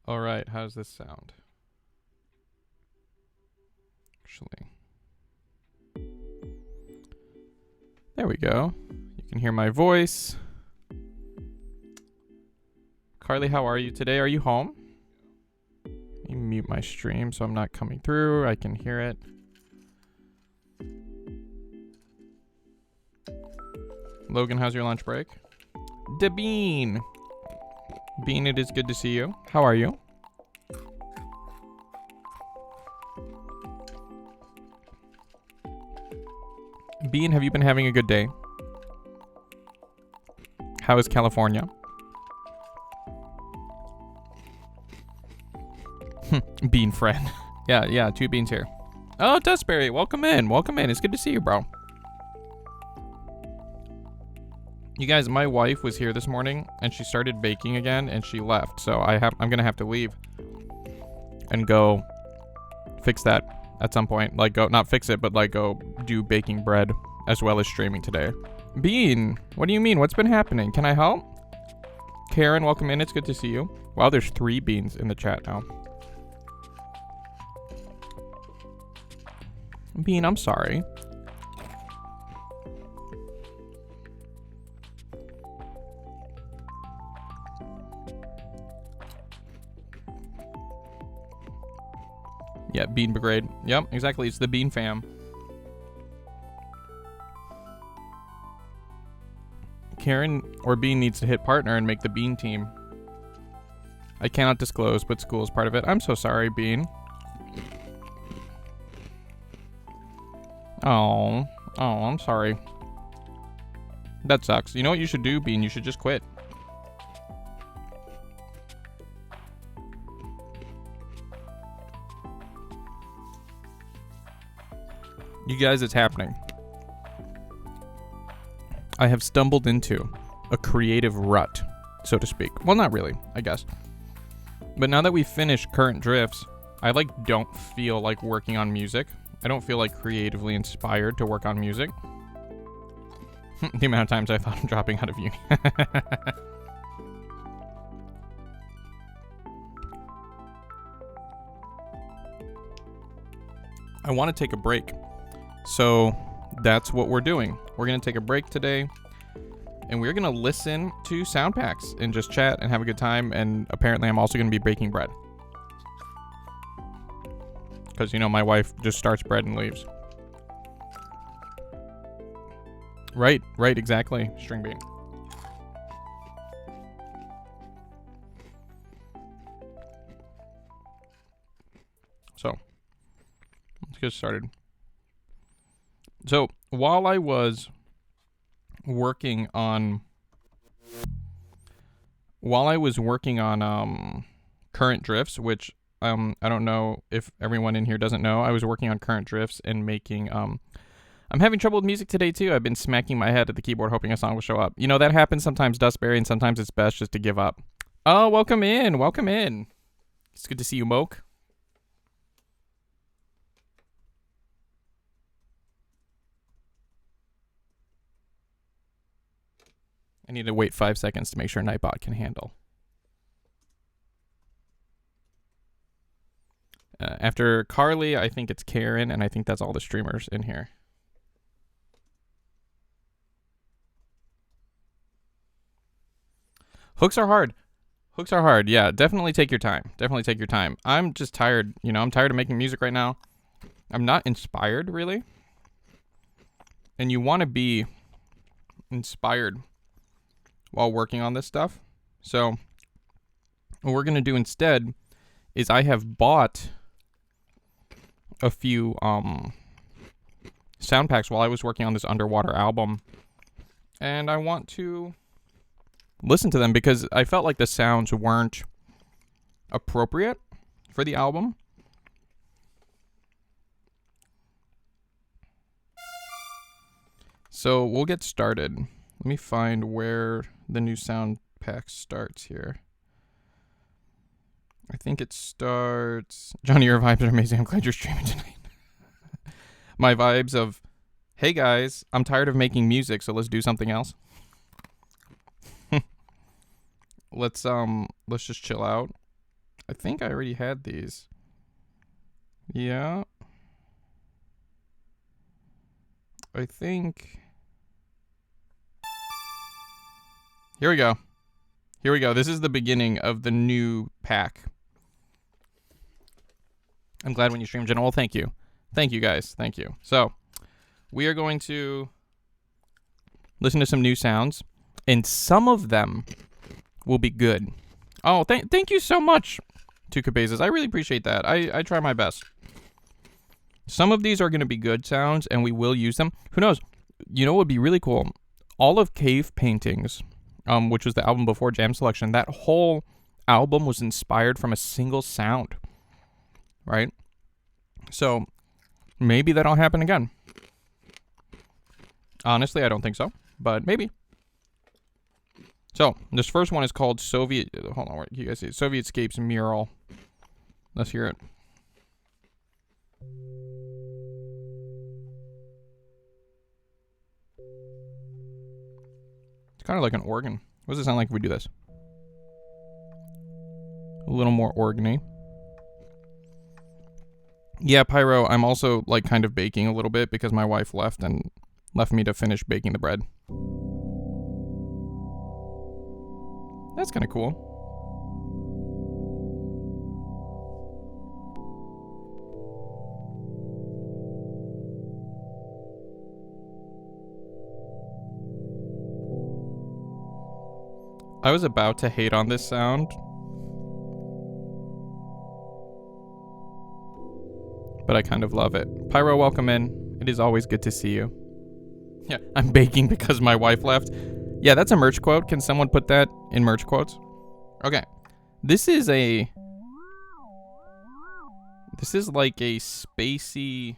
All right, how does this sound? Actually, there we go. You can hear my voice. Carly, how are you today? Are you home? Let me mute my stream so I'm not coming through. I can hear it. Logan, how's your lunch break? Bean. Bean, it is good to see you. How are you? Bean, have you been having a good day? How is California? Bean friend. Yeah, two beans here. Oh, Dustberry, welcome in. Welcome in. It's good to see you, bro. You guys, my wife was here this morning and she started baking again and she left. So I'm gonna have to leave and go fix that at some point. Like go, not fix it, but like go do baking bread as well as streaming today. Bean, what do you mean? What's been happening? Can I help? Karen, welcome in. It's good to see you. Wow, there's 3 beans in the chat now. Bean, I'm sorry. Yeah, Bean Brigade. Yep, exactly. It's the Bean fam. Karen or Bean needs to hit partner and make the Bean team. I cannot disclose, but school is part of it. I'm so sorry, Bean. Oh, I'm sorry. That sucks. You know what you should do, Bean? You should just quit. You guys, it's happening. I have stumbled into a creative rut, so to speak. Well, not really, I guess. But now that we've finished current drifts, I don't feel like working on music. I don't feel creatively inspired to work on music. The amount of times I thought of dropping out of uni. I want to take a break. So that's what we're doing. We're going to take a break today. And we're going to listen to sound packs and just chat and have a good time. And apparently I'm also going to be baking bread. Because, my wife just starts bread and leaves. Right, exactly. String bean. So, let's get started. So, while I was working on current drifts, which I don't know if everyone in here doesn't know, I was working on current drifts and making I'm having trouble with music today too. I've been smacking my head at the keyboard hoping a song will show up. That happens sometimes, Dustberry, and sometimes it's best just to give up. Oh, welcome in. It's good to see you, Moke. I need to wait 5 seconds to make sure Nightbot can handle. After Carly, I think it's Karen, and I think that's all the streamers in here. Hooks are hard. Yeah, definitely take your time. I'm just tired. I'm tired of making music right now. I'm not inspired, really. And you want to be inspired while working on this stuff. So what we're going to do instead is I have bought a few sound packs while I was working on this underwater album. And I want to listen to them because I felt like the sounds weren't appropriate for the album. So we'll get started. Let me find where the new sound pack starts here. I think it starts... Johnny, your vibes are amazing. I'm glad you're streaming tonight. My vibes of, hey guys, I'm tired of making music, so let's do something else. Let's just chill out. I think I already had these. Yeah. I think... Here we go. This is the beginning of the new pack. I'm glad when you stream, General. Thank you. Thank you, guys. Thank you. So, we are going to listen to some new sounds, and some of them will be good. Oh, thank you so much, Tuca Bezos. I really appreciate that. I try my best. Some of these are going to be good sounds, and we will use them. Who knows? What would be really cool? All of Cave Paintings, which was the album before Jam Selection, that whole album was inspired from a single sound, right? So maybe that'll happen again. Honestly, I don't think so, but maybe. So this first one is called Soviet. Hold on, you guys see it? Sovietscape's Mural. Let's hear it. It's kind of like an organ. What does it sound like if we do this? A little more organy. Yeah, Pyro, I'm also kind of baking a little bit because my wife left me to finish baking the bread. That's kind of cool. I was about to hate on this sound, but I kind of love it. Pyro, welcome in. It is always good to see you. Yeah, I'm baking because my wife left. Yeah, that's a merch quote. Can someone put that in merch quotes? Okay. This is like a spacey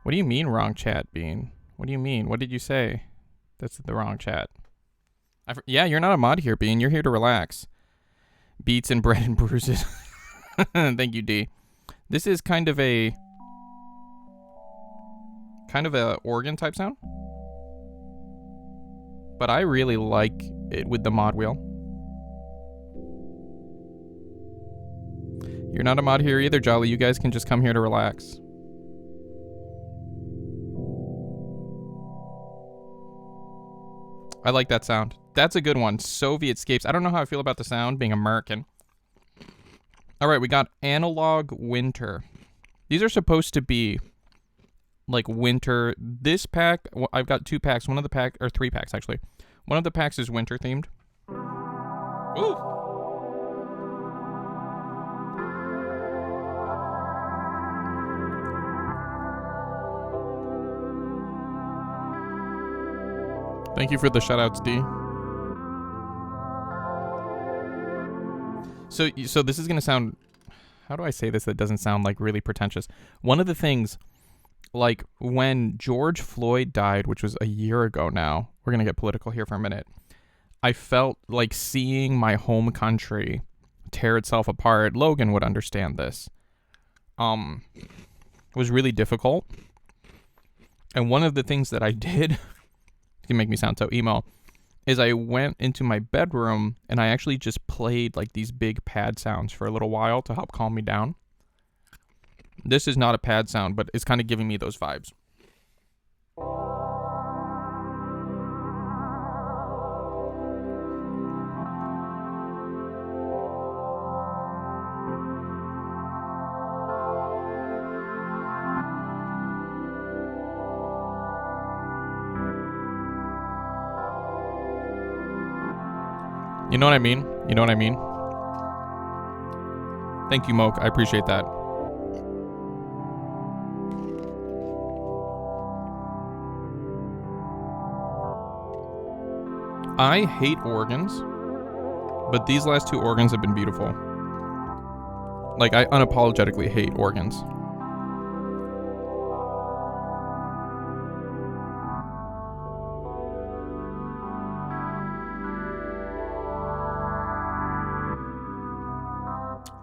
What do you mean wrong chat, Bean? What do you mean? What did you say? That's the wrong chat. Yeah, you're not a mod here, Bean. You're here to relax. Beats and bread and bruises. Thank you, D. This is kind of a organ type sound. But I really like it with the mod wheel. You're not a mod here either, Jolly. You guys can just come here to relax. I like that sound. That's a good one. Soviet Scapes. I don't know how I feel about the sound being American. All right, we got Analog Winter. These are supposed to be like winter. This pack, well, I've got 2 packs. One of the pack, or 3 packs actually. One of the packs is winter themed. Ooh. Thank you for the shoutouts, D. So this is gonna sound. How do I say this that doesn't sound like really pretentious? One of the things, like when George Floyd died, which was a year ago now, we're going to get political here for a minute. I felt like seeing my home country tear itself apart. Logan would understand this. Was really difficult. And one of the things that I did, it can make me sound so emo, is I went into my bedroom and I actually just played like these big pad sounds for a little while to help calm me down. This is not a pad sound, but it's kind of giving me those vibes. You know what I mean? You know what I mean? Thank you, Moke. I appreciate that. I hate organs, but these last 2 organs have been beautiful. Like, I unapologetically hate organs.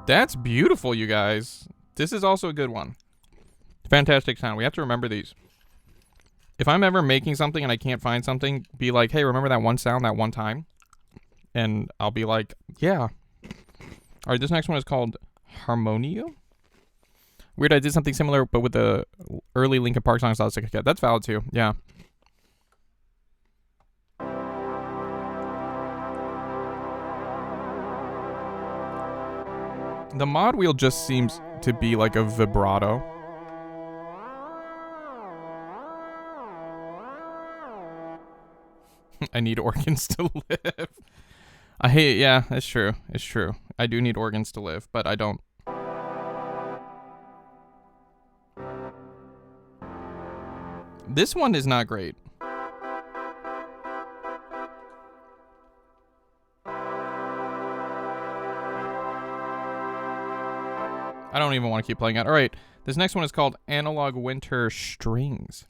That's beautiful, you guys. This is also a good one. Fantastic sound. We have to remember these. If I'm ever making something and I can't find something, be like, hey, remember that one sound that one time? And I'll be like, yeah. All right, this next one is called Harmonia. Weird, I did something similar, but with the early Linkin Park songs. I was like, okay, that's valid too. Yeah. The mod wheel just seems to be like a vibrato. I need organs to live. I hate, yeah, it's true. It's true. I do need organs to live, but I don't. This one is not great. I don't even want to keep playing it. All right, this next one is called Analog Winter Strings.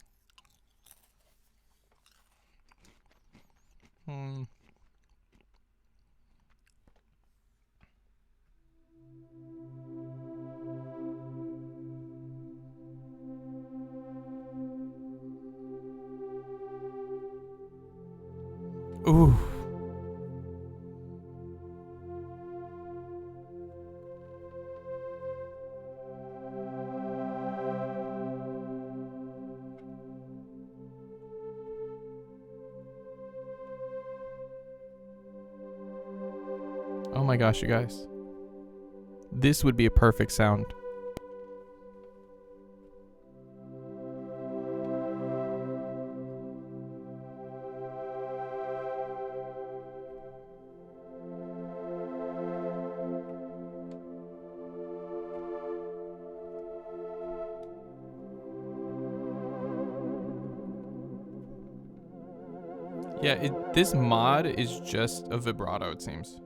Ooh. Oh my gosh, you guys. This would be a perfect sound. Yeah, this mod is just a vibrato, it seems.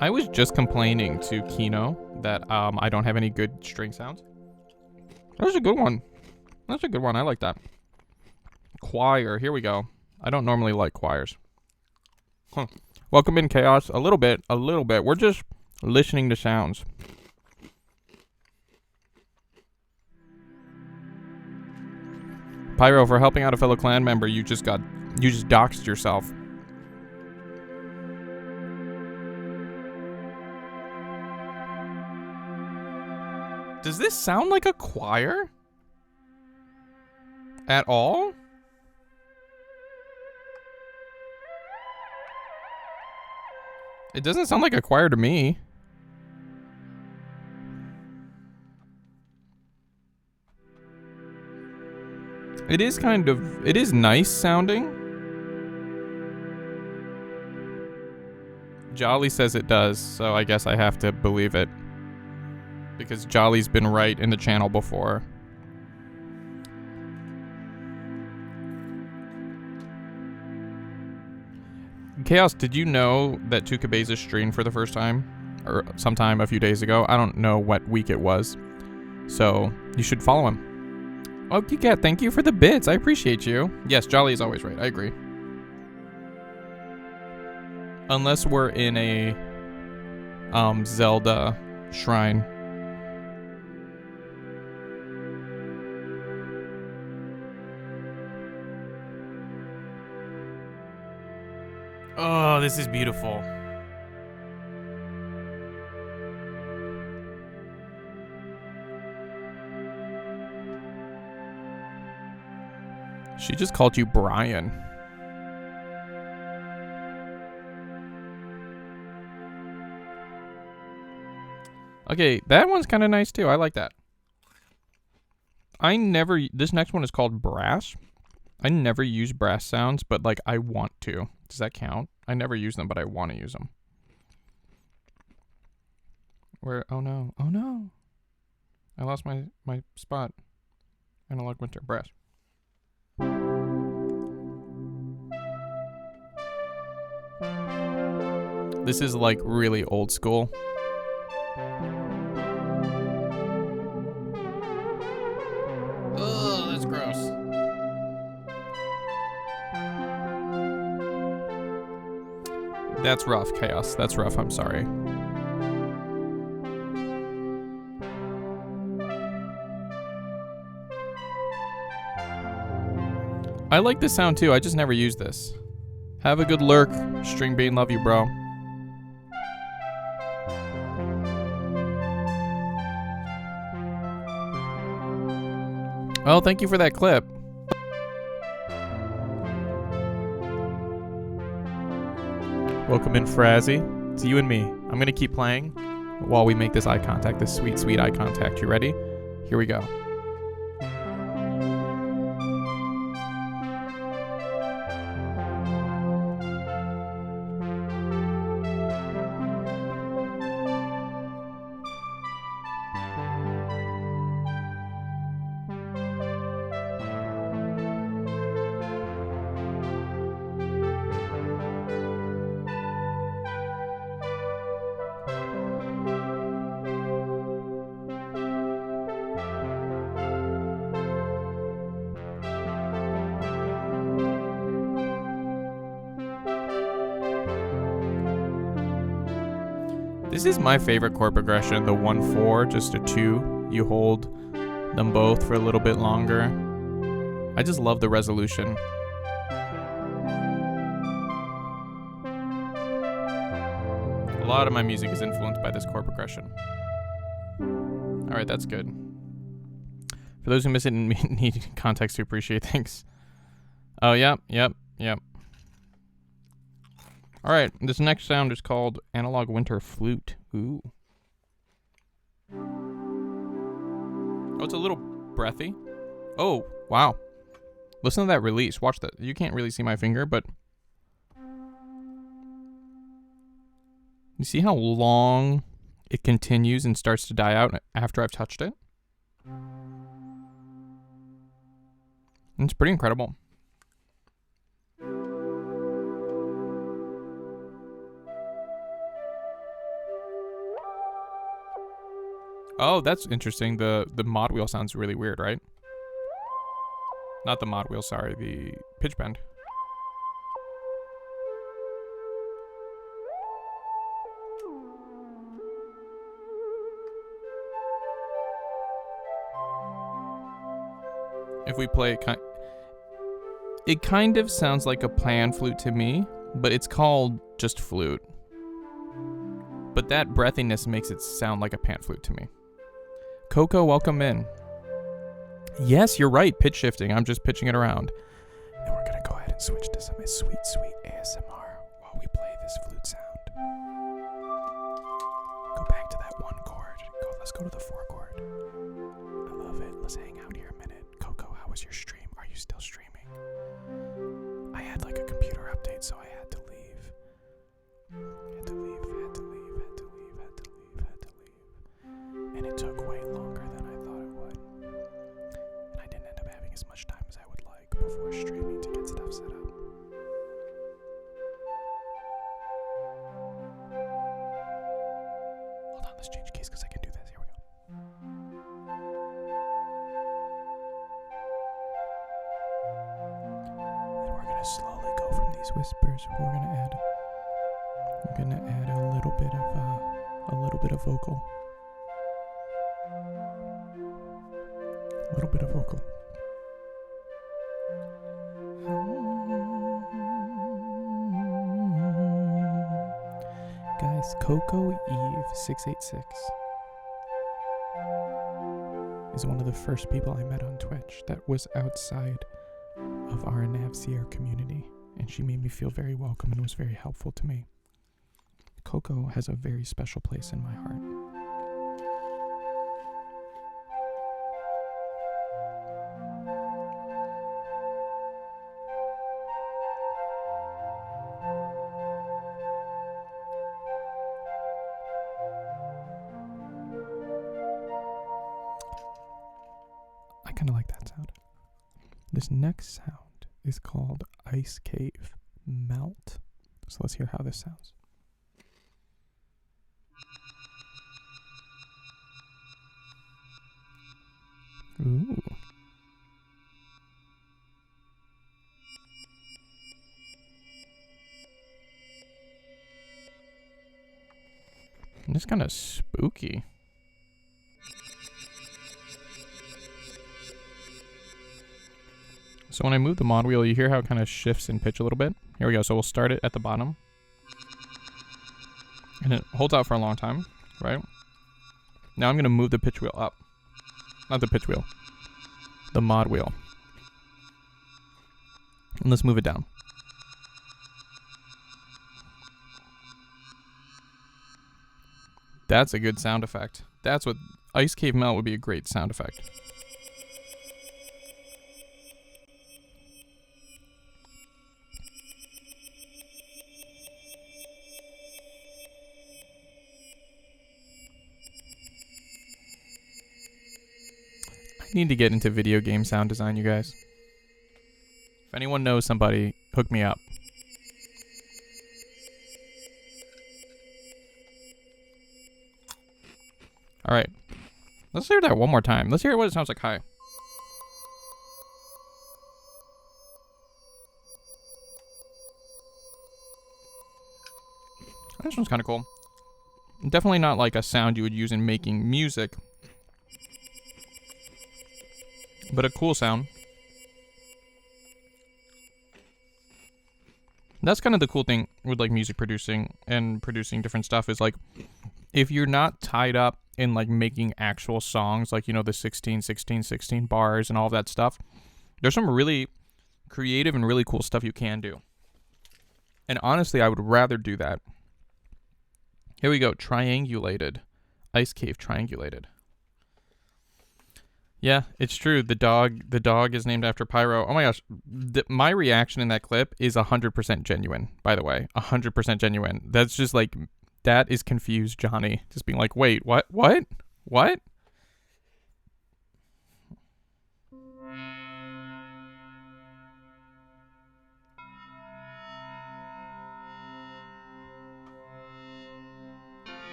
I was just complaining to Kino that I don't have any good string sounds. That's a good one. That's a good one. I like that. Choir. Here we go. I don't normally like choirs. Huh. Welcome in, Chaos. A little bit. A little bit. We're just listening to sounds. Pyro, for helping out a fellow clan member, you just doxed yourself. Does this sound like a choir? At all? It doesn't sound like a choir to me. It is it is nice sounding. Jolly says it does, so I guess I have to believe it. Because Jolly's been right in the channel before. Chaos, did you know that Tukabeza streamed for the first time? Or sometime a few days ago? I don't know what week it was. So, you should follow him. Oh, Cat, thank you for the bits. I appreciate you. Yes, Jolly is always right. I agree. Unless we're in a Zelda shrine. Oh, this is beautiful. She just called you Brian. Okay, that one's kind of nice too. I like that. This next one is called Brass. I never use brass sounds, but like I want to. Does that count? I never use them, but I want to use them. Oh no. Oh no. I lost my spot. Analog Winter Brass. This is like really old school. Ugh, that's gross. That's rough, Chaos. That's rough. I'm sorry. I like this sound too. I just never use this. Have a good lurk. String Bean, love you, bro. Well, thank you for that clip. Welcome in, Frazzy. It's you and me. I'm going to keep playing while we make this eye contact, this sweet, sweet eye contact. You ready? Here we go. This is my favorite chord progression, the 1-4, just a 2. You hold them both for a little bit longer. I just love the resolution. A lot of my music is influenced by this chord progression. Alright, that's good. For those who miss it and need context to appreciate things. Oh, yep. Alright, this next sound is called Analog Winter Flute. Ooh. Oh, it's a little breathy. Oh, wow. Listen to that release. Watch that. You can't really see my finger, but... You see how long it continues and starts to die out after I've touched it? It's pretty incredible. Oh, that's interesting. The mod wheel sounds really weird, right? Not the mod wheel, sorry, the pitch bend. If we play it kind of sounds like a pan flute to me, but it's called just flute. But that breathiness makes it sound like a pan flute to me. Coco, welcome in. Yes, you're right, pitch shifting. I'm just pitching it around. And we're gonna go ahead and switch to some sweet, sweet ASMR while we play this flute sound. Go back to that one chord. Let's go to the 4 chord. I love it. Let's hang out here a minute. Coco, how was your stream? Are you still streaming? I had like a computer update, so I had to leave. Had to leave. And it took way longer than I thought it would. And I didn't end up having as much time as I would like before streaming to get stuff set up. Hold on, let's change keys because I can do this. Here we go. Then we're gonna slowly go from these whispers. We're gonna add a little bit of vocal. A little bit of vocal. Guys, Coco Eve 686 is one of the first people I met on Twitch that was outside of our Navseer community, and she made me feel very welcome and was very helpful to me. Coco has a very special place in my heart. I kind of like that sound. This next sound is called Ice Cave Melt. So let's hear how this sounds. Ooh. It's kind of spooky. So when I move the mod wheel, you hear how it kind of shifts in pitch a little bit. Here we go. So we'll start it at the bottom. And it holds out for a long time, right? Now I'm going to move the pitch wheel up. Not the pitch wheel. The mod wheel. And let's move it down. That's a good sound effect. That's what Ice Cave Melt would be a great sound effect. I need to get into video game sound design, you guys. If anyone knows somebody, hook me up. Alright. Let's hear that one more time. Let's hear what it sounds like high. This one's kind of cool. Definitely not like a sound you would use in making music. But a cool sound. That's kind of the cool thing with like music producing and producing different stuff is like if you're not tied up in like making actual songs, like, you know, the 16, 16, 16 bars and all of that stuff, there's some really creative and really cool stuff you can do. And honestly, I would rather do that. Here we go. Triangulated. Ice Cave triangulated. Yeah, it's true. The dog is named after Pyro. Oh my gosh. My reaction in that clip is 100% genuine, by the way. 100% genuine. That's just like, that is confused Johnny. Just being like, wait, what?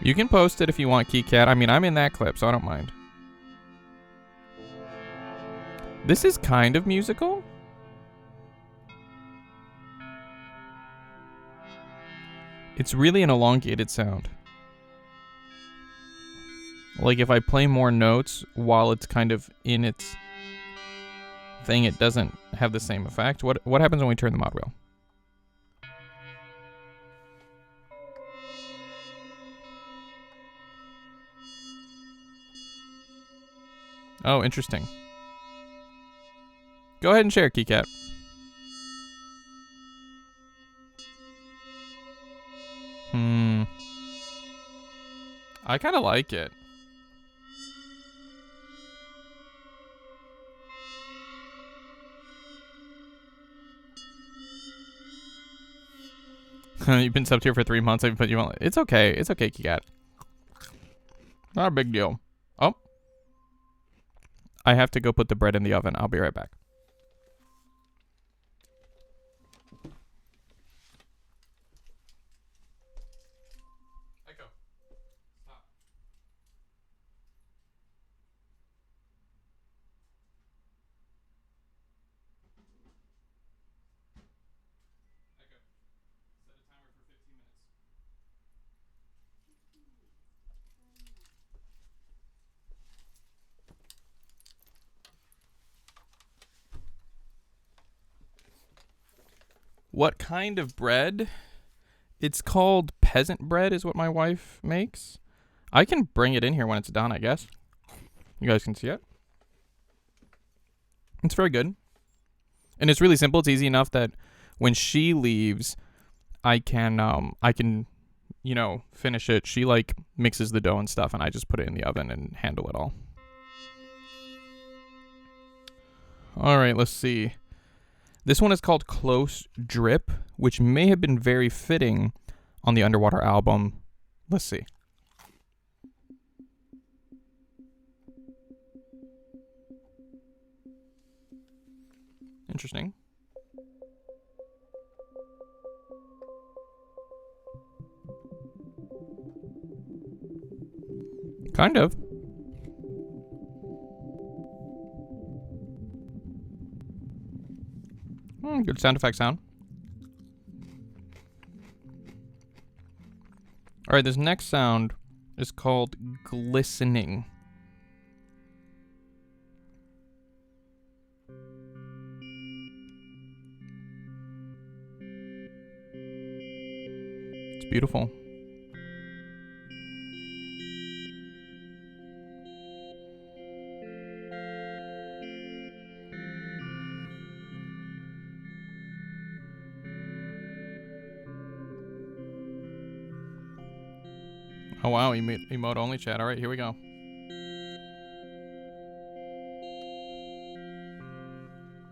You can post it if you want, KeyCat. I mean, I'm in that clip, so I don't mind. This is kind of musical. It's really an elongated sound. Like if I play more notes while it's kind of in its thing, it doesn't have the same effect. What happens when we turn the mod wheel? Oh, interesting. Go ahead and share, KeyCat. I kind of like it. You've been subbed here for 3 months. I've put you on. It's okay. It's okay, KeyCat. Not a big deal. Oh. I have to go put the bread in the oven. I'll be right back. Echo. Stop. Echo. Set a timer for 15 minutes. What kind of bread? It's called peasant bread is what my wife makes. I can bring it in here when it's done, I guess. You guys can see it. It's very good. And it's really simple. It's easy enough that when she leaves, I can, you know, finish it. She like mixes the dough and stuff and I just put it in the oven and handle it all. All right, let's see. This one is called Close Drip, which may have been very fitting on the Underwater album. Let's see. Interesting. Kind of. Good sound effect sound. All right, this next sound is called glistening. It's beautiful. Oh wow, emote only chat. All right, here we go.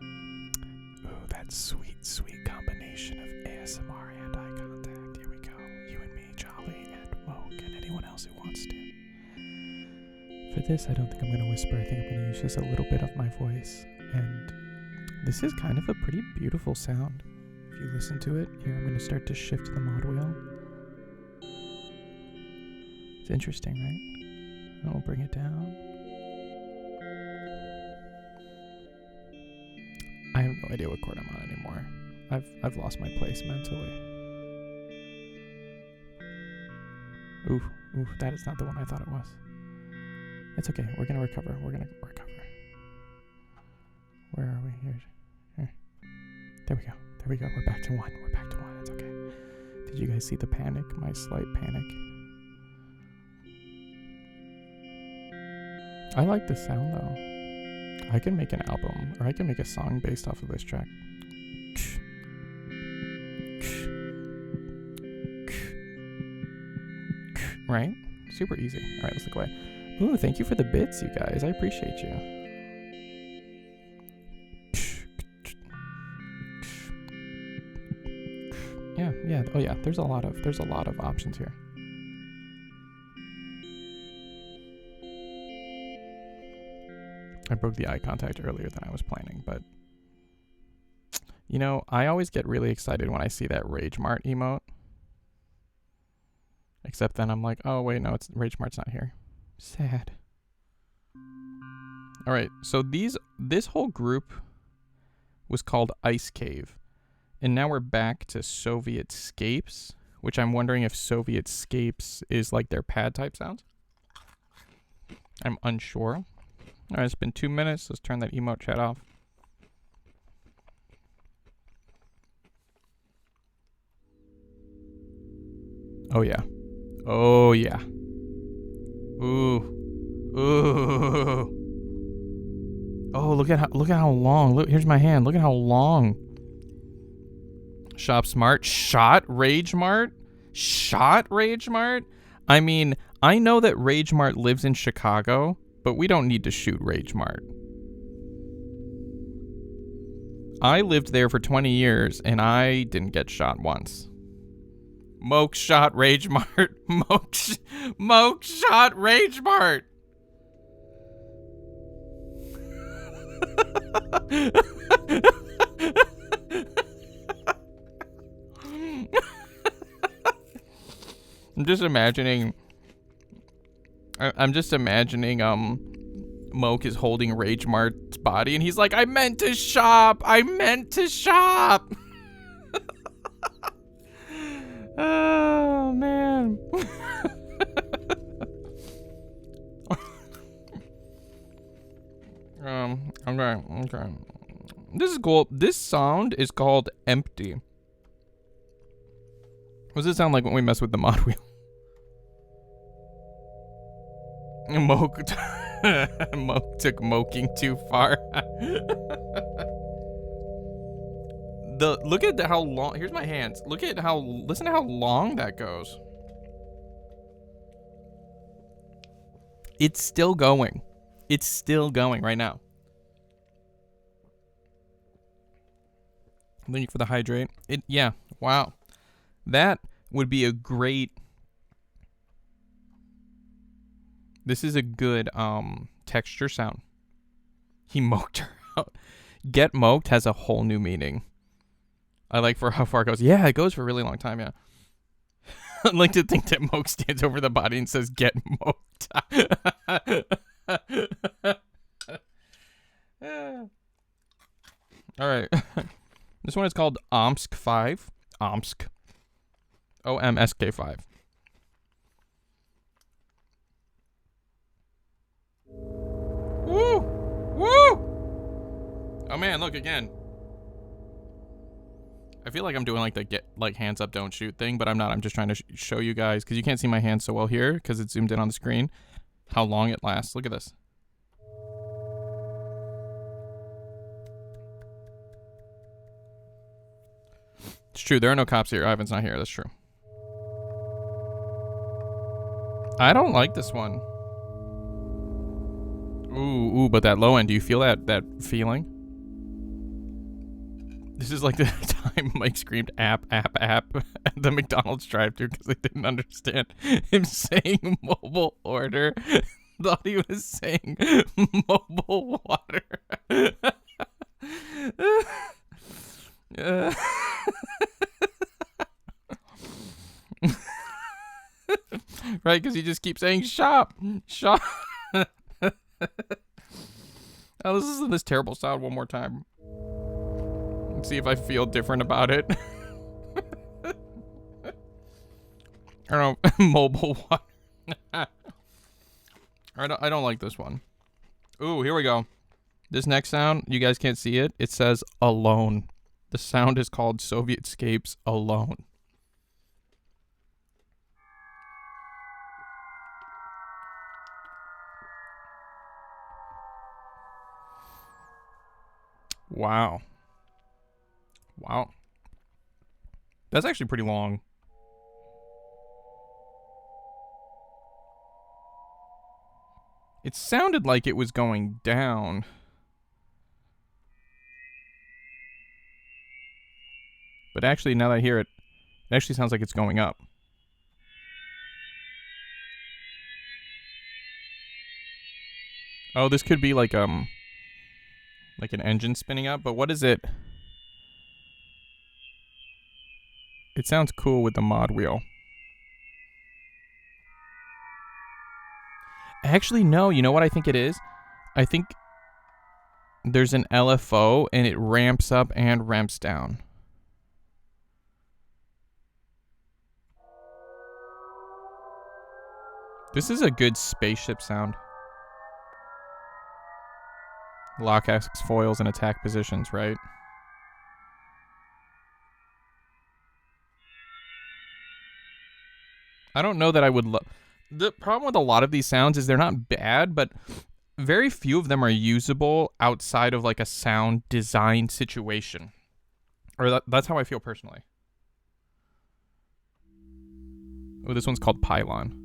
Ooh, that sweet, sweet combination of ASMR and eye contact. Here we go. You and me, Jolly, and Moke, and anyone else who wants to. For this, I don't think I'm going to whisper. I think I'm going to use just a little bit of my voice. And this is kind of a pretty beautiful sound. If you listen to it, here I'm going to start to shift the mod wheel. It's interesting, right? I'll bring it down. I have no idea what chord I'm on anymore. I've lost my place mentally. Ooh, that is not the one I thought it was. It's okay. We're gonna recover. We're gonna recover. Where are we? Here. There we go. There we go. We're back to one. We're back to one. It's okay. Did you guys see the panic? My slight panic. I like this sound though. I can make an album, or I can make a song based off of this track. Right? Super easy. All right, let's look away. Ooh, thank you for the bits, you guys. I appreciate you. Yeah. Oh yeah, there's a lot of options here. I broke the eye contact earlier than I was planning, but you know, I always get really excited when I see that Rage Mart emote. Except then I'm like, oh wait, no, it's Rage Mart's not here. Sad. All right, so this whole group was called Ice Cave, and now we're back to Soviet Scapes, which I'm wondering if Soviet Scapes is like their pad type sounds. I'm unsure. All right, it's been 2 minutes. Let's turn that emote chat off. Oh yeah. Oh yeah. Ooh. Ooh. Oh, look at how long. Look, here's my hand. Look at how long. Shop Smart. Shot Rage Mart? Shot Rage Mart? I mean, I know that Rage Mart lives in Chicago, but we don't need to shoot Rage Mart. I lived there for 20 years, and I didn't get shot once. Moke shot Rage Mart. Moke shot Rage Mart. I'm just imagining Moke is holding Rage Mart's body and he's like, I meant to shop. Oh man. Okay. This is cool. This sound is called empty. What does it sound like when we mess with the mod wheel? Moke took moking too far. Look at how long. Here's my hands. Listen to how long that goes. It's still going. It's still going right now. Thank you for the hydrate. Yeah. Wow. That would be a great. This is a good texture sound. He moked her out. Get moked has a whole new meaning. I like for how far it goes. Yeah, it goes for a really long time, yeah. I'd like to think that Moke stands over the body and says, get moked. All right. This one is called Omsk 5. Omsk. OMSK 5. Woo! Woo! Oh man, look again. I feel like I'm doing like the get like hands up don't shoot thing, but I'm not. I'm just trying to show you guys because you can't see my hands so well here because it's zoomed in on the screen. How long it lasts. Look at this. It's true. There are no cops here. Ivan's not here. That's true. I don't like this one. Ooh, but that low end, do you feel that feeling? This is like the time Mike screamed app at the McDonald's drive-thru because they didn't understand him saying mobile order. Thought he was saying mobile water. Right, because he just keeps saying shop. Now listen to this terrible sound one more time. Let's see if I feel different about it. I don't know. Mobile water. I don't like this one. Ooh, here we go. This next sound, you guys can't see it. It says alone. The sound is called Soviet Scapes Alone. Wow. Wow. That's actually pretty long. It sounded like it was going down. But actually, now that I hear it, it actually sounds like it's going up. Oh, this could be like an engine spinning up, but what is it? It sounds cool with the mod wheel. Actually, no. You know what I think it is? I think there's an LFO and it ramps up and ramps down. This is a good spaceship sound. Lock asks foils and attack positions, right? I don't know that I would love... The problem with a lot of these sounds is they're not bad, but very few of them are usable outside of like a sound design situation. Or that's how I feel personally. Oh, this one's called Pylon.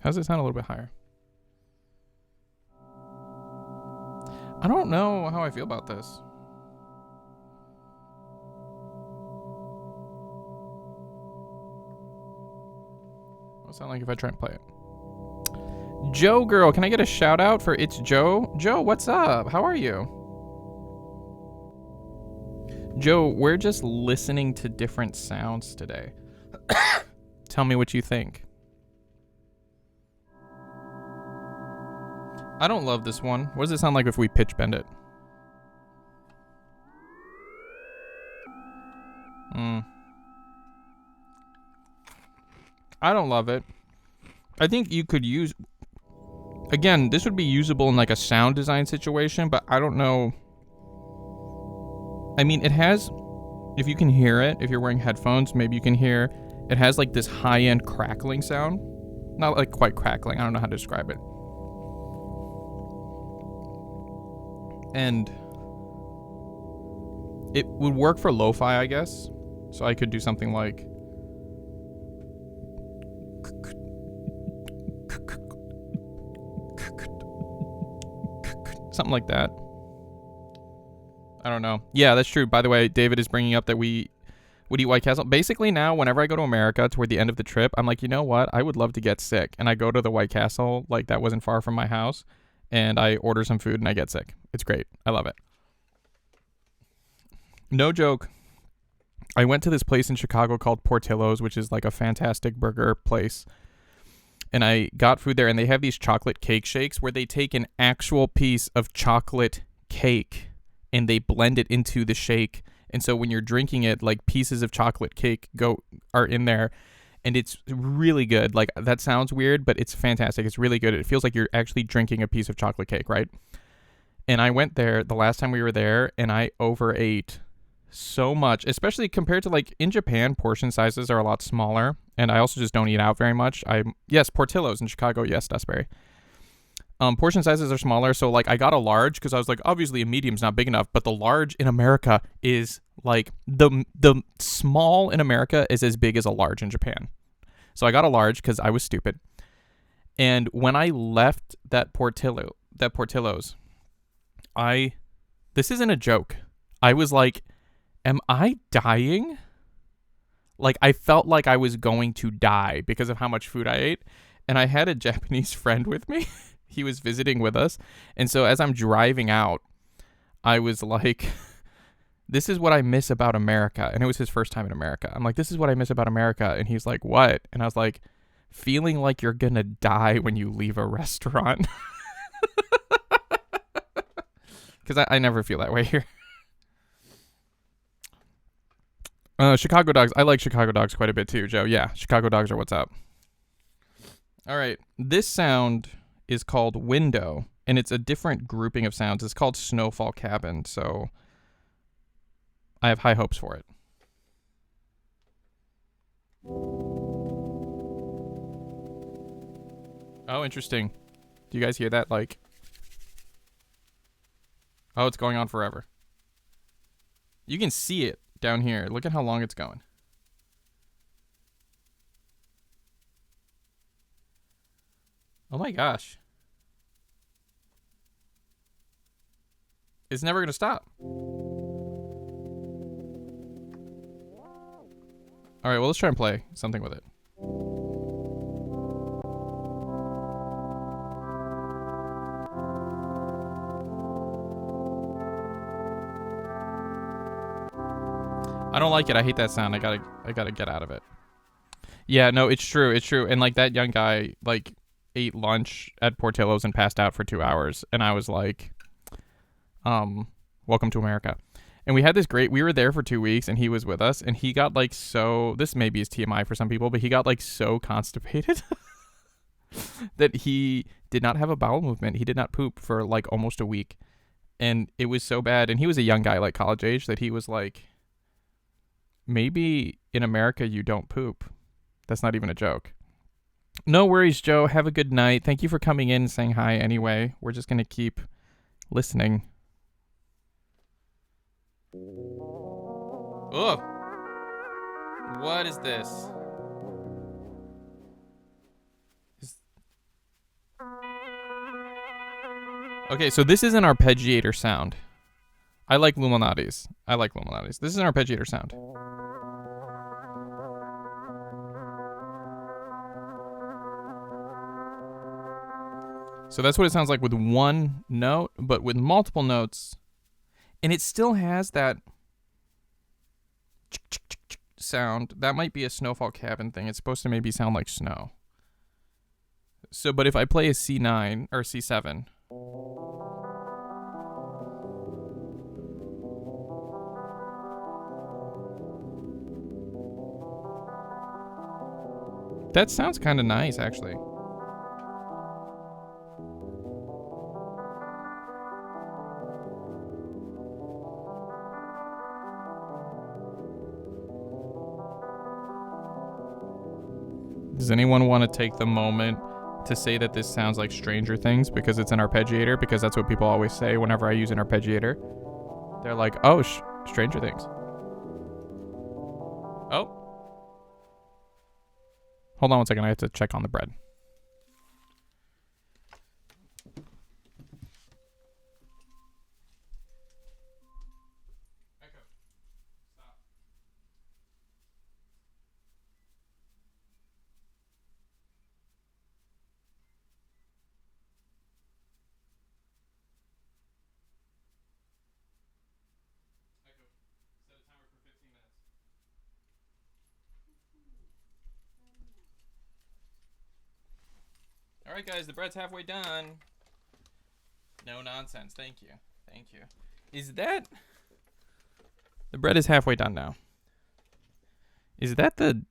How does it sound a little bit higher? I don't know how I feel about this. What's it sound like if I try and play it? Joe girl, can I get a shout out for It's Joe? Joe, what's up? How are you? Joe, we're just listening to different sounds today. Tell me what you think. I don't love this one. What does it sound like if we pitch bend it? I don't love it. I think you could use... Again, this would be usable in like a sound design situation, but I don't know. I mean, it has... If you can hear it, if you're wearing headphones, maybe you can hear... It has like this high-end crackling sound. Not like quite crackling. I don't know how to describe it. And it would work for lo-fi, I guess. So I could do something like... Something like that. I don't know. Yeah, that's true. By the way, David is bringing up that we would eat White Castle. Basically now, whenever I go to America toward the end of the trip, I'm like, you know what? I would love to get sick. And I go to the White Castle, like that wasn't far from my house. And I order some food and I get sick. It's great. I love it. No joke. I went to this place in Chicago called Portillo's, which is like a fantastic burger place. And I got food there, and they have these chocolate cake shakes where they take an actual piece of chocolate cake and they blend it into the shake. And so when you're drinking it, like pieces of chocolate cake are in there. And it's really good. Like, that sounds weird, but it's fantastic. It's really good. It feels like you're actually drinking a piece of chocolate cake, right? And I went there the last time we were there, and I overate so much, especially compared to, like, in Japan, portion sizes are a lot smaller. And I also just don't eat out very much. Yes, Portillo's in Chicago. Yes, Dustberry. Portion sizes are smaller, so, like, I got a large because I was like, obviously a medium's not big enough, but the large in America is... Like, the small in America is as big as a large in Japan. So I got a large because I was stupid. And when I left that Portillo's, this isn't a joke. I was like, am I dying? Like, I felt like I was going to die because of how much food I ate. And I had a Japanese friend with me. He was visiting with us. And so as I'm driving out, I was like... This is what I miss about America. And it was his first time in America. I'm like, this is what I miss about America. And he's like, what? And I was like, feeling like you're going to die when you leave a restaurant. Because I never feel that way here. Chicago dogs. I like Chicago dogs quite a bit too, Joe. Yeah, Chicago dogs are what's up. All right. This sound is called Window. And it's a different grouping of sounds. It's called Snowfall Cabin. So... I have high hopes for it. Oh, interesting. Do you guys hear that? Like, oh, it's going on forever. You can see it down here. Look at how long it's going. Oh my gosh. It's never going to stop. All right, well, let's try and play something with it. like it. I hate that sound. I gotta get out of it. Yeah, no, it's true. It's true. And like that young guy, like ate lunch at Portillo's and passed out for 2 hours, and I was like, welcome to America. And we had this we were there for 2 weeks, and he was with us, and he got like this maybe is TMI for some people, but he got like so constipated that he did not have a bowel movement. He did not poop for like almost a week. And it was so bad. And he was a young guy, like college age, that he was like, maybe in America you don't poop. That's not even a joke. No worries, Joe. Have a good night. Thank you for coming in and saying hi anyway. We're just going to keep listening. Ugh. What is this? Okay, so this is an arpeggiator sound. I like Luminati's. This is an arpeggiator sound. So that's what it sounds like with one note, but with multiple notes. And it still has that sound. That might be a Snowfall Cabin thing. It's supposed to maybe sound like snow. So, but if I play a C9 or C7... that sounds kind of nice, actually. Does anyone want to take the moment to say that this sounds like Stranger Things because it's an arpeggiator? Because that's what people always say whenever I use an arpeggiator. They're like, oh, Stranger Things. Oh. Hold on 1 second. I have to check on the bread. Echo. Stop. Echo. Set a timer for 15 minutes. All right, guys, the bread's halfway done. No nonsense. Thank you. Thank you. Is that... the bread is halfway done now. Is that the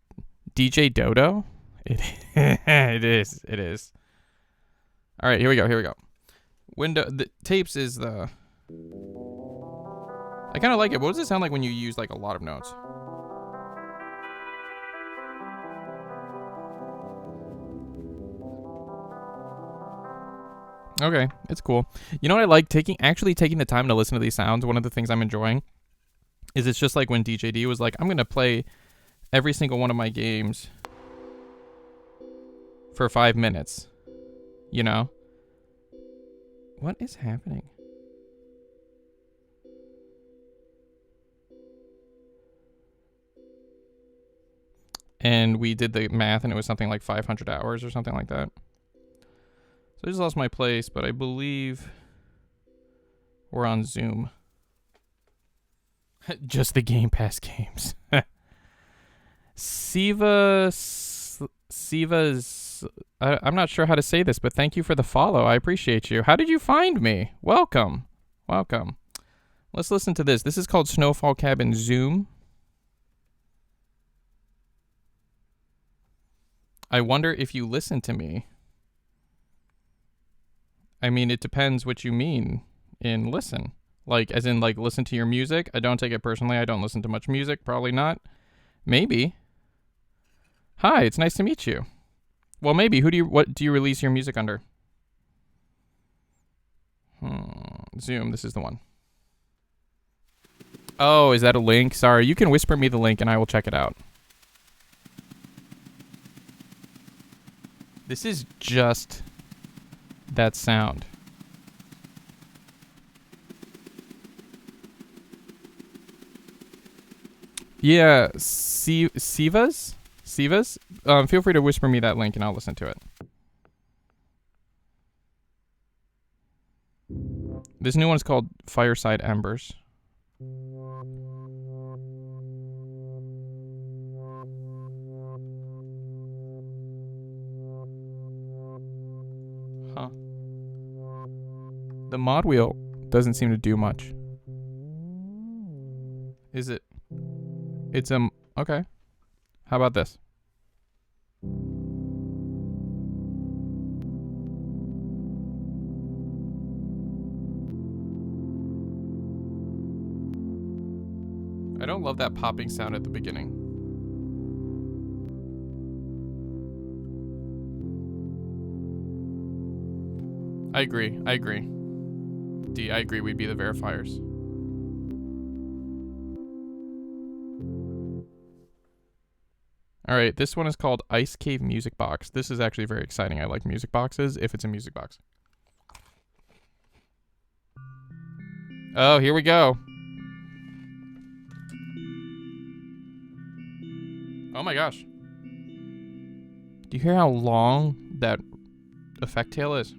DJ Dodo? It is. It is. All right, here we go. The tapes is the... I kind of like it. What does it sound like when you use like a lot of notes? Okay, it's cool. You know what I like? Actually taking the time to listen to these sounds. One of the things I'm enjoying is it's just like when DJD was like, I'm going to play every single one of my games for 5 minutes. You know? What is happening? And we did the math and it was something like 500 hours or something like that. So I just lost my place, but I believe we're on Zoom. Just the Game Pass games. Siva's... I'm not sure how to say this, but thank you for the follow. I appreciate you. How did you find me? Welcome. Welcome. Let's listen to this. This is called Snowfall Cabin Zoom. I wonder if you listen to me. I mean, it depends what you mean in listen. Like, as in, like, listen to your music. I don't take it personally. I don't listen to much music. Probably not. Maybe. Hi, it's nice to meet you. Well, maybe. What do you release your music under? Zoom. This is the one. Oh, is that a link? Sorry. You can whisper me the link and I will check it out. This is just that sound. Yeah, Sivas? Feel free to whisper me that link and I'll listen to it. This new one is called Fireside Embers. Huh. The mod wheel doesn't seem to do much. Is it? It's okay. How about this? I don't love that popping sound at the beginning. I agree. I agree. D, I agree. We'd be the verifiers. All right, this one is called Ice Cave Music Box. This is actually very exciting. I like music boxes if it's a music box. Oh, here we go. Oh my gosh. Do you hear how long that effect tail is?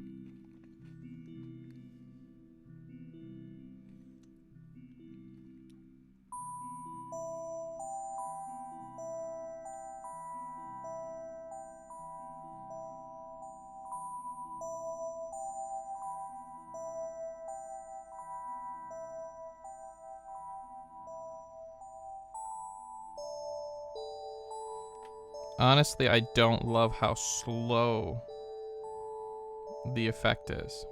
Honestly, I don't love how slow the effect is.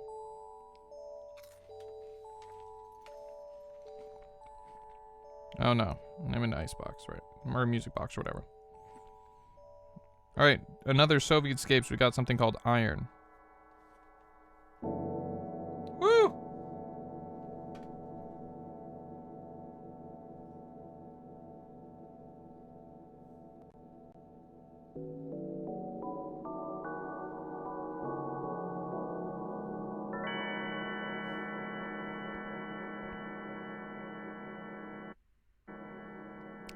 Oh no, I'm in the icebox, right? Or music box or whatever. All right, another Soviet scapes. We got something called Iron. Woo!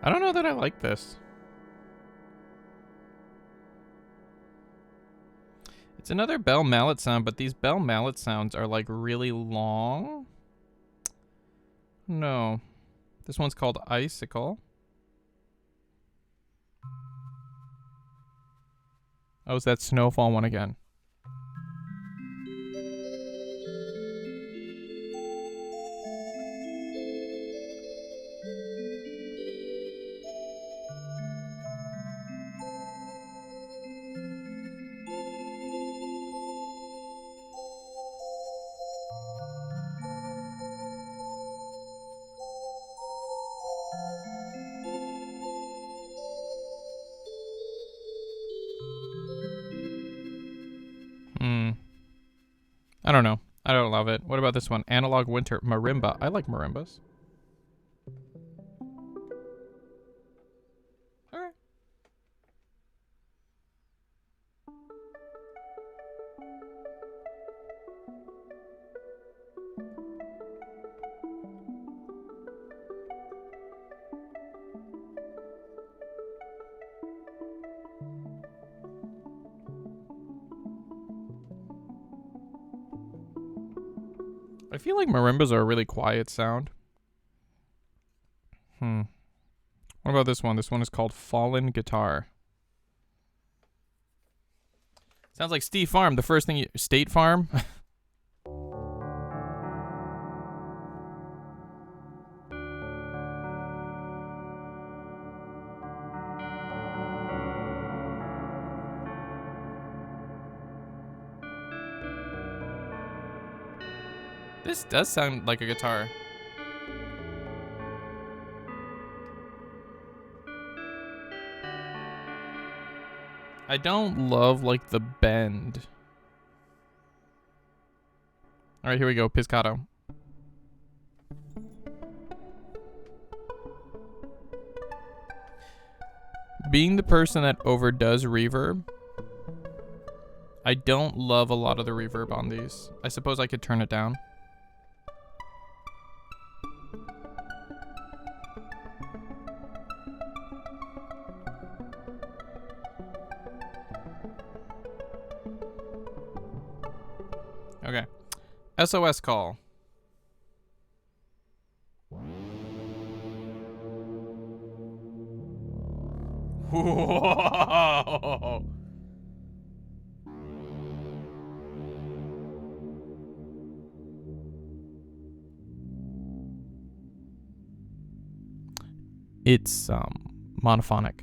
I don't know that I like this. It's another bell mallet sound, but these bell mallet sounds are like really long. No. This one's called Icicle. Oh, it's that snowfall one again. I don't know. I don't love it. What about this one? Analog Winter Marimba. I like marimbas. Alright. I feel like marimbas are a really quiet sound. What about this one? This one is called Fallen Guitar. Sounds like Steve Farm. The first thing you... State Farm? This does sound like a guitar. I don't love, like, the bend. Alright, here we go. Pizzicato. Being the person that overdoes reverb, I don't love a lot of the reverb on these. I suppose I could turn it down. Okay. SOS call. Whoa. It's monophonic.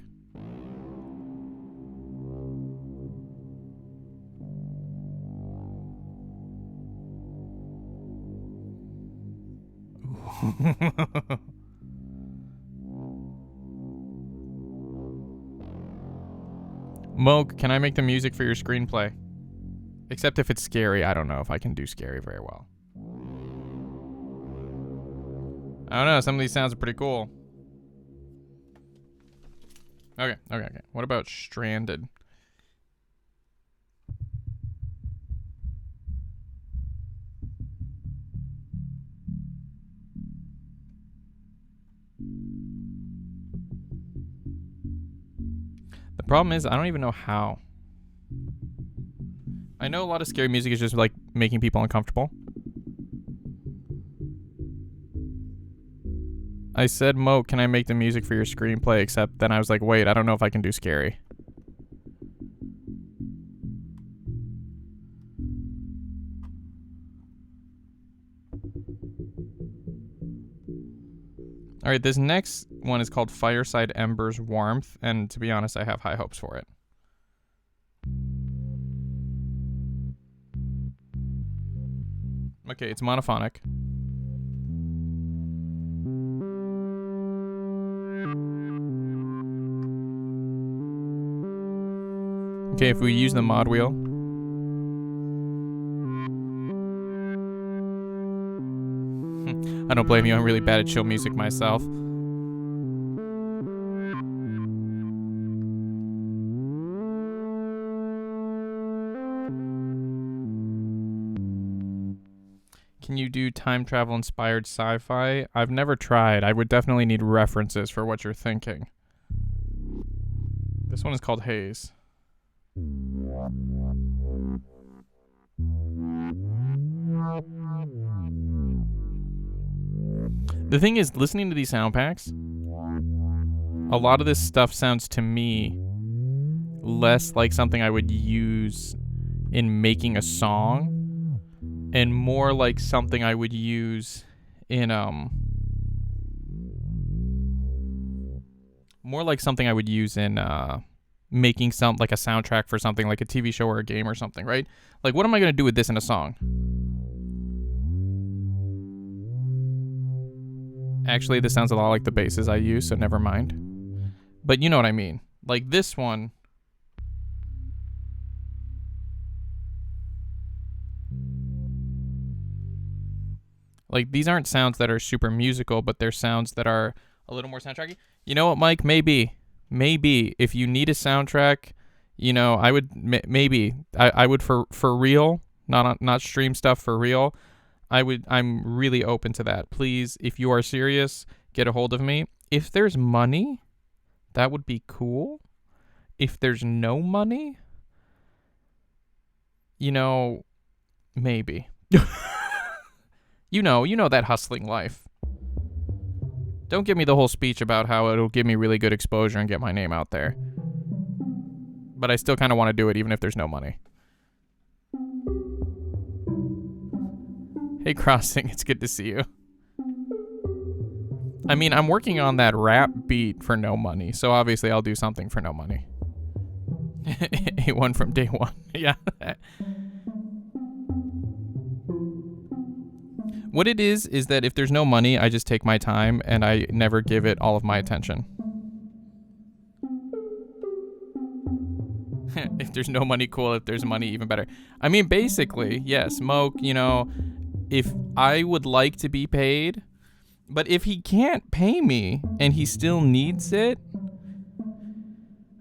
Moke, can I make the music for your screenplay? Except if it's scary. I don't know if I can do scary very well. I don't know. Some of these sounds are pretty cool. Okay. What about Stranded? The problem is I don't even know how. I know a lot of scary music is just like making people uncomfortable. I said, Mo, can I make the music for your screenplay? Except then I was like, wait, I don't know if I can do scary. All right, this next one is called Fireside Embers Warmth, and to be honest, I have high hopes for it. Okay, it's monophonic. Okay, if we use the mod wheel. I don't blame you, I'm really bad at chill music myself. Can you do time travel inspired sci-fi? I've never tried. I would definitely need references for what you're thinking. This one is called Haze. The thing is, listening to these sound packs, a lot of this stuff sounds to me less like something I would use in making a song and more like something I would use in making some like a soundtrack for something like a TV show or a game or something, right? Like, what am I going to do with this in a song? Actually, this sounds a lot like the basses I use, so never mind. But you know what I mean. Like this one. Like, these aren't sounds that are super musical, but they're sounds that are a little more soundtracky. You know what, Mike? Maybe if you need a soundtrack, you know, I would I would for real, not stream stuff, for real. I'm really open to that. Please, if you are serious, get a hold of me. If there's money, that would be cool. If there's no money, you know, maybe. You know that hustling life. Don't give me the whole speech about how it'll give me really good exposure and get my name out there. But I still kind of want to do it even if there's no money. Hey, Crossing, it's good to see you. I mean, I'm working on that rap beat for no money, so obviously I'll do something for no money. A1 from day one. Yeah. What it is that if there's no money, I just take my time and I never give it all of my attention. If there's no money, cool. If there's money, even better. I mean, basically, yes, Moke, you know, if I would like to be paid, but if he can't pay me and he still needs it,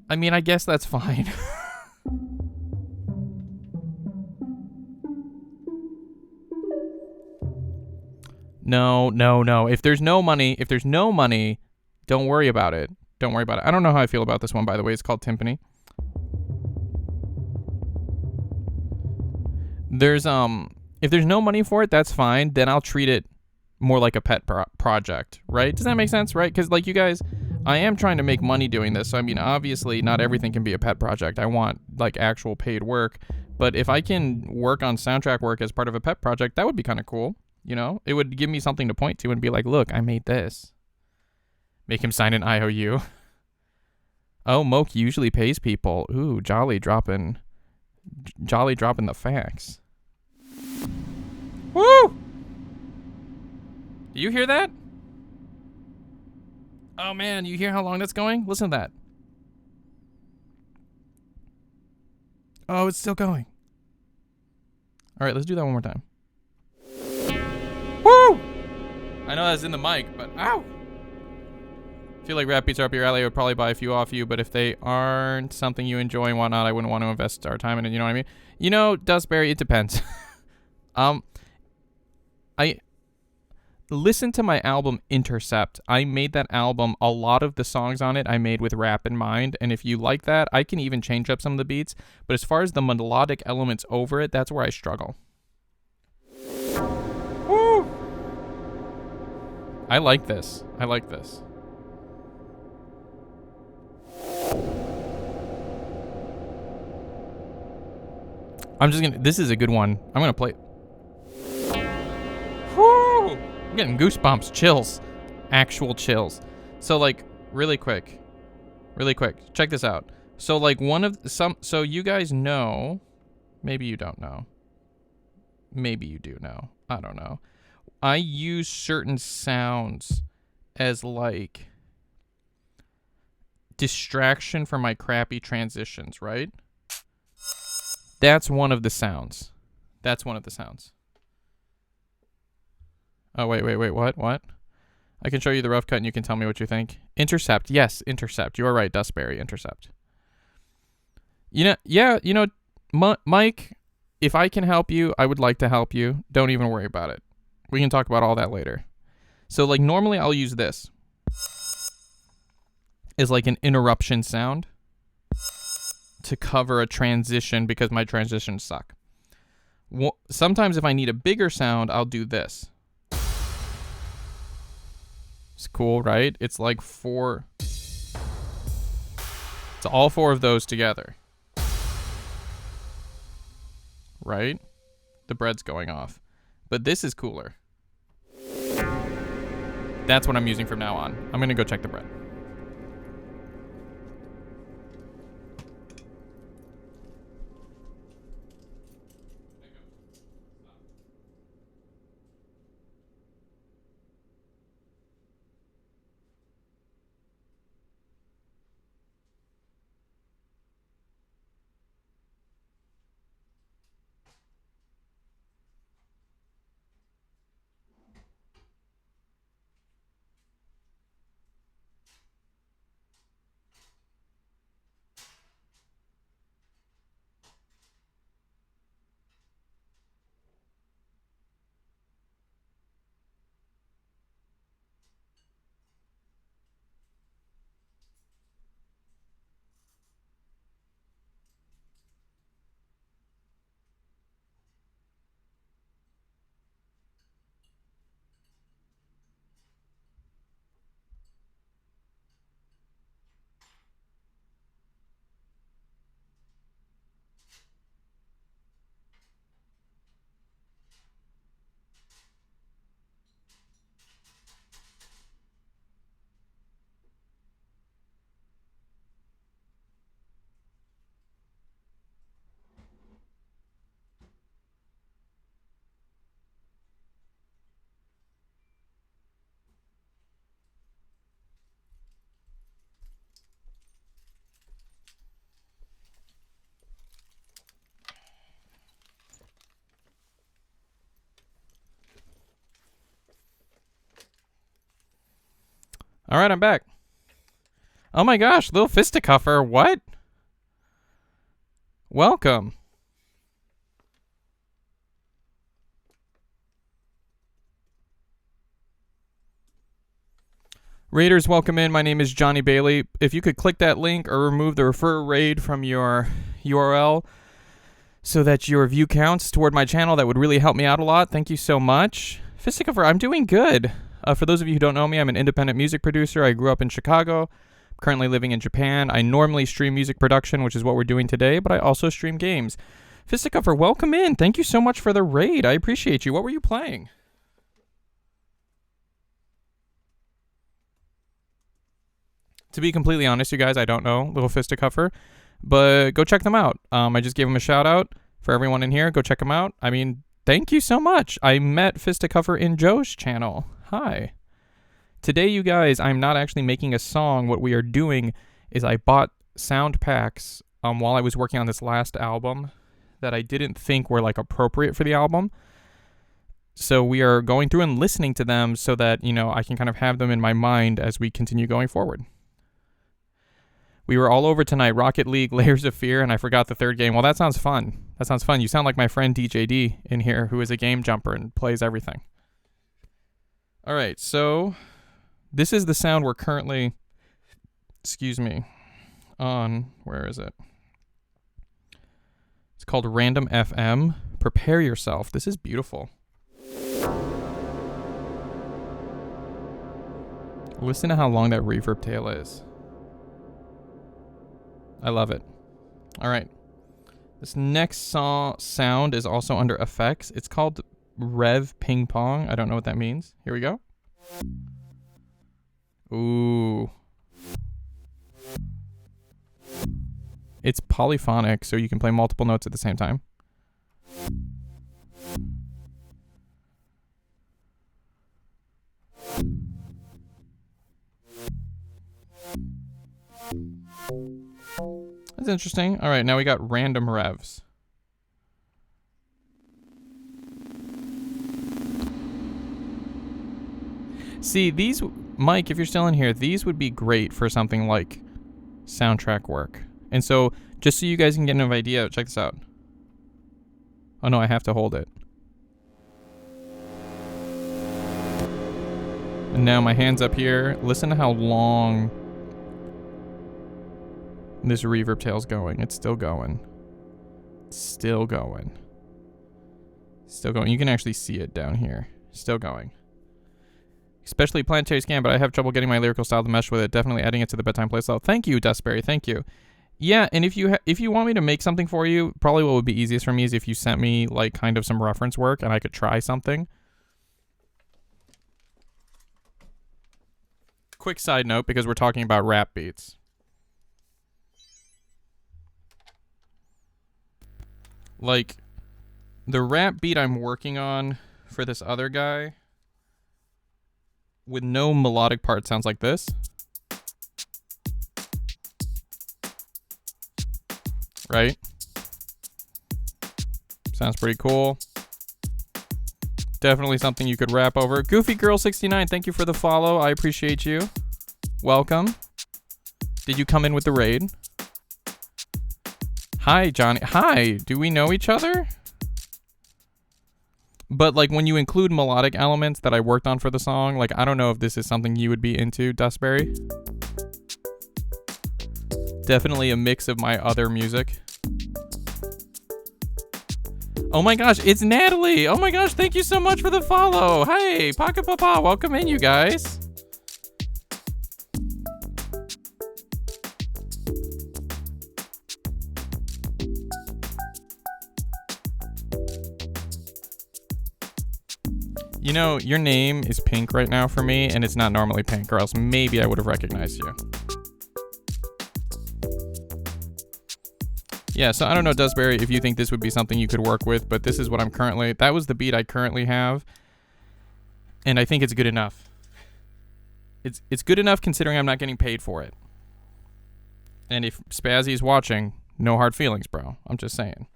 I mean, I guess that's fine. No. If there's no money, don't worry about it. I don't know how I feel about this one, by the way. It's called Timpani. If there's no money for it, that's fine. Then I'll treat it more like a pet project, right? Does that make sense, right? Because, like, you guys, I am trying to make money doing this. So, I mean, obviously, not everything can be a pet project. I want, like, actual paid work. But if I can work on soundtrack work as part of a pet project, that would be kind of cool. You know, it would give me something to point to and be like, look, I made this. Make him sign an IOU. Oh, Moke usually pays people. Ooh, Jolly dropping the facts. Woo! Do you hear that? Oh man, you hear how long that's going? Listen to that. Oh, it's still going. All right, let's do that one more time. Woo! I know that's in the mic, but ow! I feel like rap beats are up your alley. I would probably buy a few off you, but if they aren't something you enjoy and whatnot, I wouldn't want to invest our time in it. You know what I mean? You know, Dustberry, it depends. I listen to my album Intercept. I made that album. A lot of the songs on it I made with rap in mind, and if you like that, I can even change up some of the beats. But as far as the melodic elements over it, that's where I struggle. Woo! I like this. I like this. This is a good one. I'm gonna play. Woo! I'm getting goosebumps, chills, actual chills. So like, really quick, check this out. So like so you guys know, maybe you don't know, maybe you do know, I don't know. I use certain sounds as like distraction from my crappy transitions, right? That's one of the sounds. That's one of the sounds. Oh, wait, what? I can show you the rough cut and you can tell me what you think. Intercept, yes, Intercept. You are right, Dustberry, Intercept. You know, yeah, you know, Mike, if I can help you, I would like to help you. Don't even worry about it. We can talk about all that later. So, like, normally I'll use this as like an interruption sound to cover a transition because my transitions suck. Sometimes if I need a bigger sound, I'll do this. It's cool, right? It's like four. It's all four of those together. Right? The bread's going off. But this is cooler. That's what I'm using from now on. I'm going to go check the bread. All right, I'm back. Oh my gosh, little fisticuffer, what? Welcome. Raiders, welcome in. My name is Johnny Bailey. If you could click that link or remove the refer raid from your URL so that your view counts toward my channel, that would really help me out a lot. Thank you so much. Fisticuffer, I'm doing good. For those of you who don't know me, I'm an independent music producer. I grew up in Chicago. I'm currently living in Japan. I normally stream music production, which is what we're doing today, but I also stream games. Fisticuffer, welcome in. Thank you so much for the raid. I appreciate you. What were you playing? To be completely honest, you guys, I don't know Little Fisticuffer, but go check them out. I just gave them a shout out for everyone in here. Go check them out. I mean, thank you so much. I met Fisticuffer in Joe's channel. Hi. Today, you guys, I'm not actually making a song. What we are doing is I bought sound packs while I was working on this last album that I didn't think were like appropriate for the album. So we are going through and listening to them so that, you know, I can kind of have them in my mind as we continue going forward. We were all over tonight, Rocket League, Layers of Fear, and I forgot the third game. Well, that sounds fun. That sounds fun. You sound like my friend DJD in here, who is a game jumper and plays everything. All right, so this is the sound we're currently, on. Where is it? It's called Random FM. Prepare yourself. This is beautiful. Listen to how long that reverb tail is. I love it. All right. This next sound is also under effects. It's called Rev Ping Pong. I don't know what that means. Here we go. Ooh. It's polyphonic, so you can play multiple notes at the same time. That's interesting. All right, now we got random revs. See, these, Mike, if you're still in here, these would be great for something like soundtrack work. And so, just so you guys can get an idea, check this out. Oh no, I have to hold it. And now my hand's up here. Listen to how long this reverb tail's going. It's still going. Still going. Still going. You can actually see it down here. Still going. Especially Planetary Scan, but I have trouble getting my lyrical style to mesh with it. Definitely adding it to the bedtime playlist. Thank you, Dustberry. Thank you. Yeah, and if you want me to make something for you, probably what would be easiest for me is if you sent me like kind of some reference work and I could try something. Quick side note, because we're talking about rap beats. Like, the rap beat I'm working on for this other guy with no melodic part sounds like this. Right? Sounds pretty cool. Definitely something you could rap over. Goofy Girl 69, thank you for the follow. I appreciate you. Welcome. Did you come in with the raid? Hi, Johnny. Hi. Do we know each other? But like when you include melodic elements that I worked on for the song, like I don't know if this is something you would be into, Dustberry. Definitely a mix of my other music. Oh my gosh, it's Natalie. Oh my gosh, thank you so much for the follow. Hey, Pocket Papa, welcome in, you guys. You know, your name is pink right now for me, and it's not normally pink, or else maybe I would have recognized you. Yeah, so I don't know, Dustberry, if you think this would be something you could work with, but this is what I'm currently... That was the beat I currently have, and I think it's good enough. It's good enough considering I'm not getting paid for it. And if Spazzy is watching, no hard feelings, bro. I'm just saying.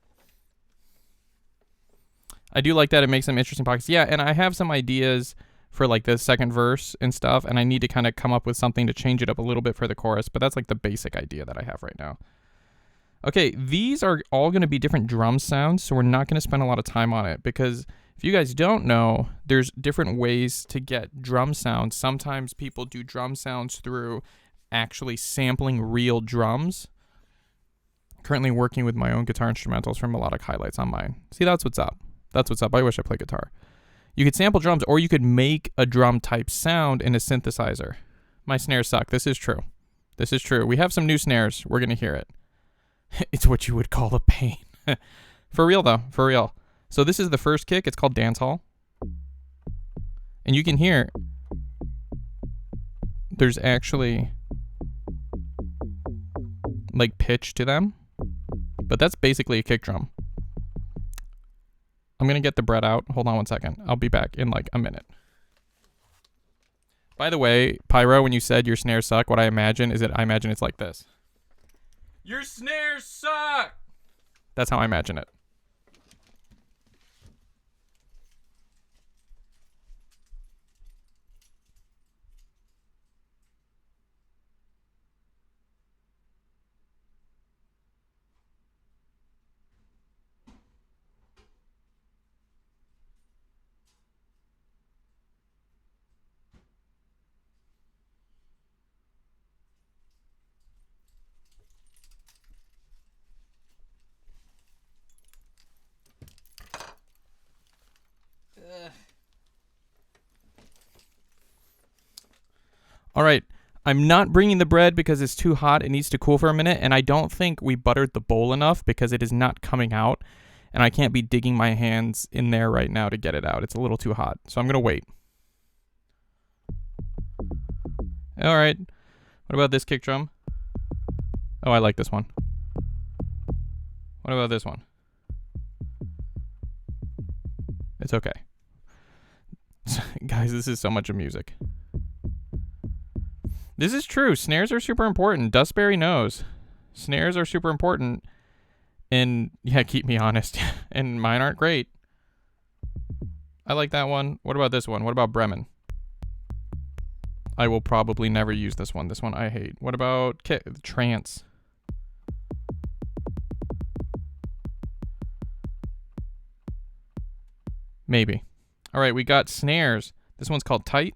I do like that. It makes some interesting pockets. Yeah, and I have some ideas for like the second verse and stuff, and I need to kind of come up with something to change it up a little bit for the chorus, but that's like the basic idea that I have right now. Okay, these are all going to be different drum sounds, so we're not going to spend a lot of time on it, because if you guys don't know, there's different ways to get drum sounds. Sometimes people do drum sounds through actually sampling real drums. Currently working with my own guitar instrumentals for melodic highlights on mine. See, that's what's up. That's what's up. I wish I played guitar. You could sample drums, or you could make a drum type sound in a synthesizer. My snares suck. This is true. This is true. We have some new snares. We're going to hear it. It's what you would call a pain. For real, though. For real. So this is the first kick. It's called Dance Hall. And you can hear there's actually like pitch to them. But that's basically a kick drum. I'm going to get the bread out. Hold on 1 second. I'll be back in like a minute. By the way, Pyro, when you said your snares suck, what I imagine is that I imagine it's like this. Your snares suck! That's how I imagine it. All right, I'm not bringing the bread because it's too hot. It needs to cool for a minute, and I don't think we buttered the bowl enough because it is not coming out, and I can't be digging my hands in there right now to get it out. It's a little too hot, so I'm going to wait. All right, what about this kick drum? Oh, I like this one. What about this one? It's okay. Guys, this is so much of music. This is true. Snares are super important. Dustberry knows. Snares are super important. And, yeah, keep me honest. And mine aren't great. I like that one. What about this one? What about Bremen? I will probably never use this one. This one I hate. What about trance? Maybe. All right, we got snares. This one's called tight.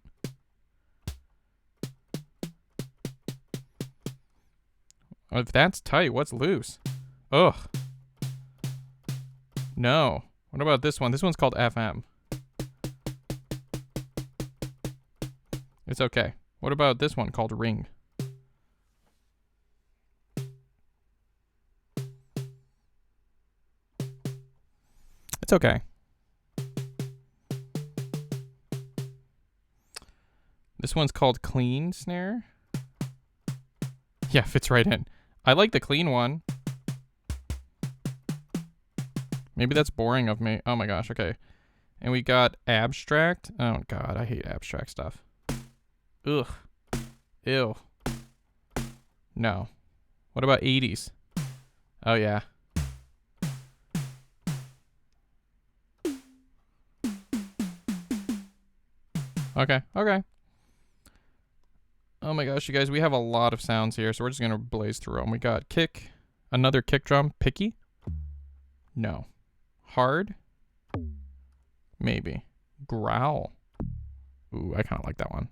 If that's tight, what's loose? Ugh. No. What about this one? This one's called FM. It's okay. What about this one called ring? It's okay. This one's called clean snare. Yeah, fits right in. I like the clean one. Maybe that's boring of me. Oh my gosh, okay. And we got abstract. Oh god, I hate abstract stuff. Ugh. Ew. No. What about 80s? Oh yeah. Okay, okay. Oh my gosh, you guys, we have a lot of sounds here, so we're just going to blaze through them. We got kick, another kick drum, picky? No. Hard? Maybe. Growl. Ooh, I kind of like that one.